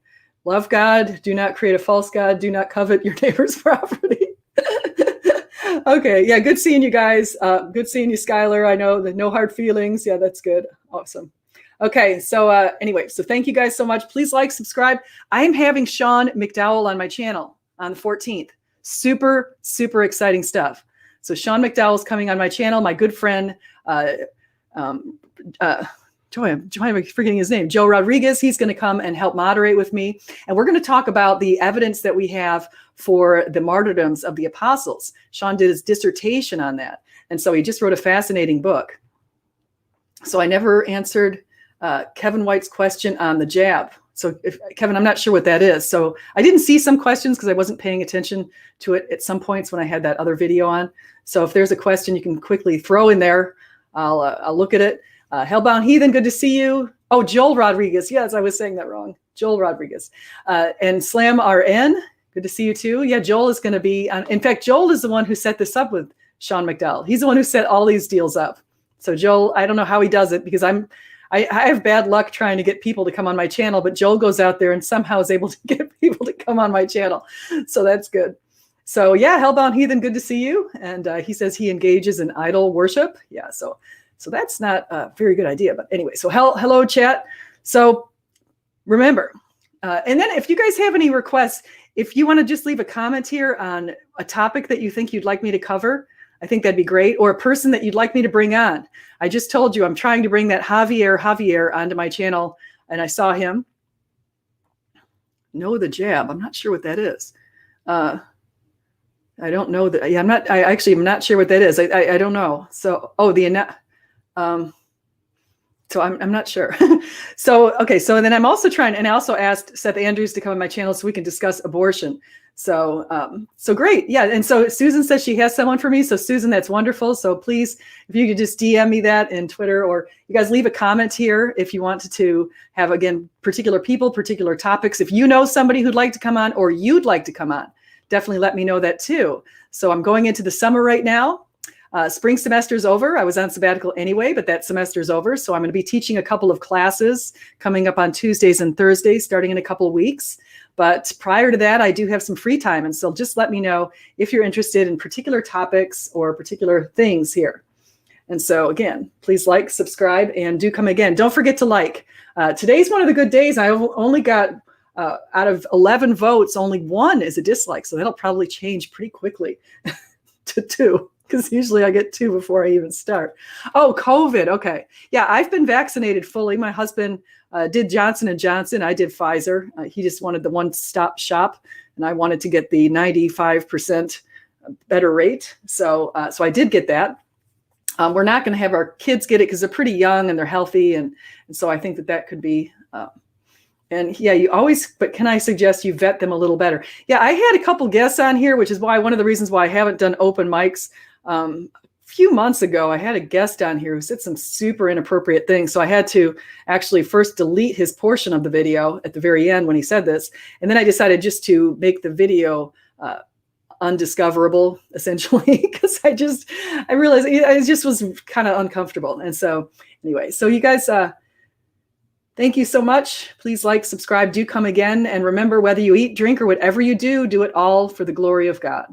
Love God. Do not create a false God. Do not covet your neighbor's property. Okay. Yeah, good seeing you guys. Good seeing you, Skylar. I know that no hard feelings. Yeah, that's good. Awesome. Okay, so anyway, so thank you guys so much. Please like, subscribe. I am having Sean McDowell on my channel on the 14th. Super, super exciting stuff. So Sean McDowell's coming on my channel. My good friend, I'm forgetting his name, Joe Rodriguez. He's going to come and help moderate with me. And we're going to talk about the evidence that we have for the martyrdoms of the apostles. Sean did his dissertation on that. And so he just wrote a fascinating book. So I never answered Kevin White's question on the jab. So Kevin, I'm not sure what that is. So I didn't see some questions because I wasn't paying attention to it at some points when I had that other video on. So if there's a question you can quickly throw in there, I'll look at it. Hellbound Heathen, good to see you. Oh, Joel Rodriguez. Yes, I was saying that wrong. Joel Rodriguez. And Slam RN, good to see you too. Yeah, Joel is going to be on. In fact, Joel is the one who set this up with Sean McDowell. He's the one who set all these deals up. So Joel, I don't know how he does it because I have bad luck trying to get people to come on my channel, but Joel goes out there and somehow is able to get people to come on my channel. So that's good. So yeah, Hellbound Heathen, good to see you. And he says he engages in idol worship. Yeah, so that's not a very good idea. But anyway, so hello, chat. So remember, and then if you guys have any requests, if you want to just leave a comment here on a topic that you think you'd like me to cover, I think that'd be great. Or a person that you'd like me to bring on. I just told you I'm trying to bring that Javier onto my channel, and I saw him. Know the jab. I'm not sure what that is. I don't know that. Yeah, I actually am not sure what that is. I don't know. So so I'm not sure. So okay. So then I'm also trying, and I also asked Seth Andrews to come on my channel so we can discuss abortion. So great. Yeah. And so Susan says she has someone for me. So Susan, that's wonderful. So please, if you could just DM me that in Twitter, or you guys leave a comment here if you want to have, again, particular people, particular topics. If you know somebody who'd like to come on or you'd like to come on, definitely let me know that too. So I'm going into the summer right now. Spring semester's over. I was on sabbatical anyway, but that semester's over. So I'm going to be teaching a couple of classes coming up on Tuesdays and Thursdays, starting in a couple of weeks. But prior to that, I do have some free time. And so just let me know if you're interested in particular topics or particular things here. And so again, please like, subscribe, and do come again. Don't forget to like. Today's one of the good days. I only got, out of 11 votes, only one is a dislike. So that'll probably change pretty quickly to 2. Because usually I get 2 before I even start. Oh, COVID. Okay. Yeah, I've been vaccinated fully. My husband did Johnson & Johnson. I did Pfizer. He just wanted the one-stop shop, and I wanted to get the 95% better rate. So I did get that. We're not going to have our kids get it because they're pretty young and they're healthy. And so I think that could be... And yeah, but can I suggest you vet them a little better? Yeah, I had a couple guests on here, which is one of the reasons why I haven't done open mics. A few months ago, I had a guest on here who said some super inappropriate things. So I had to actually first delete his portion of the video at the very end when he said this. And then I decided just to make the video undiscoverable, essentially, because I realized it just was kind of uncomfortable. And so anyway, so you guys... thank you so much. Please like, subscribe, do come again. And remember, whether you eat, drink, or whatever you do, do it all for the glory of God.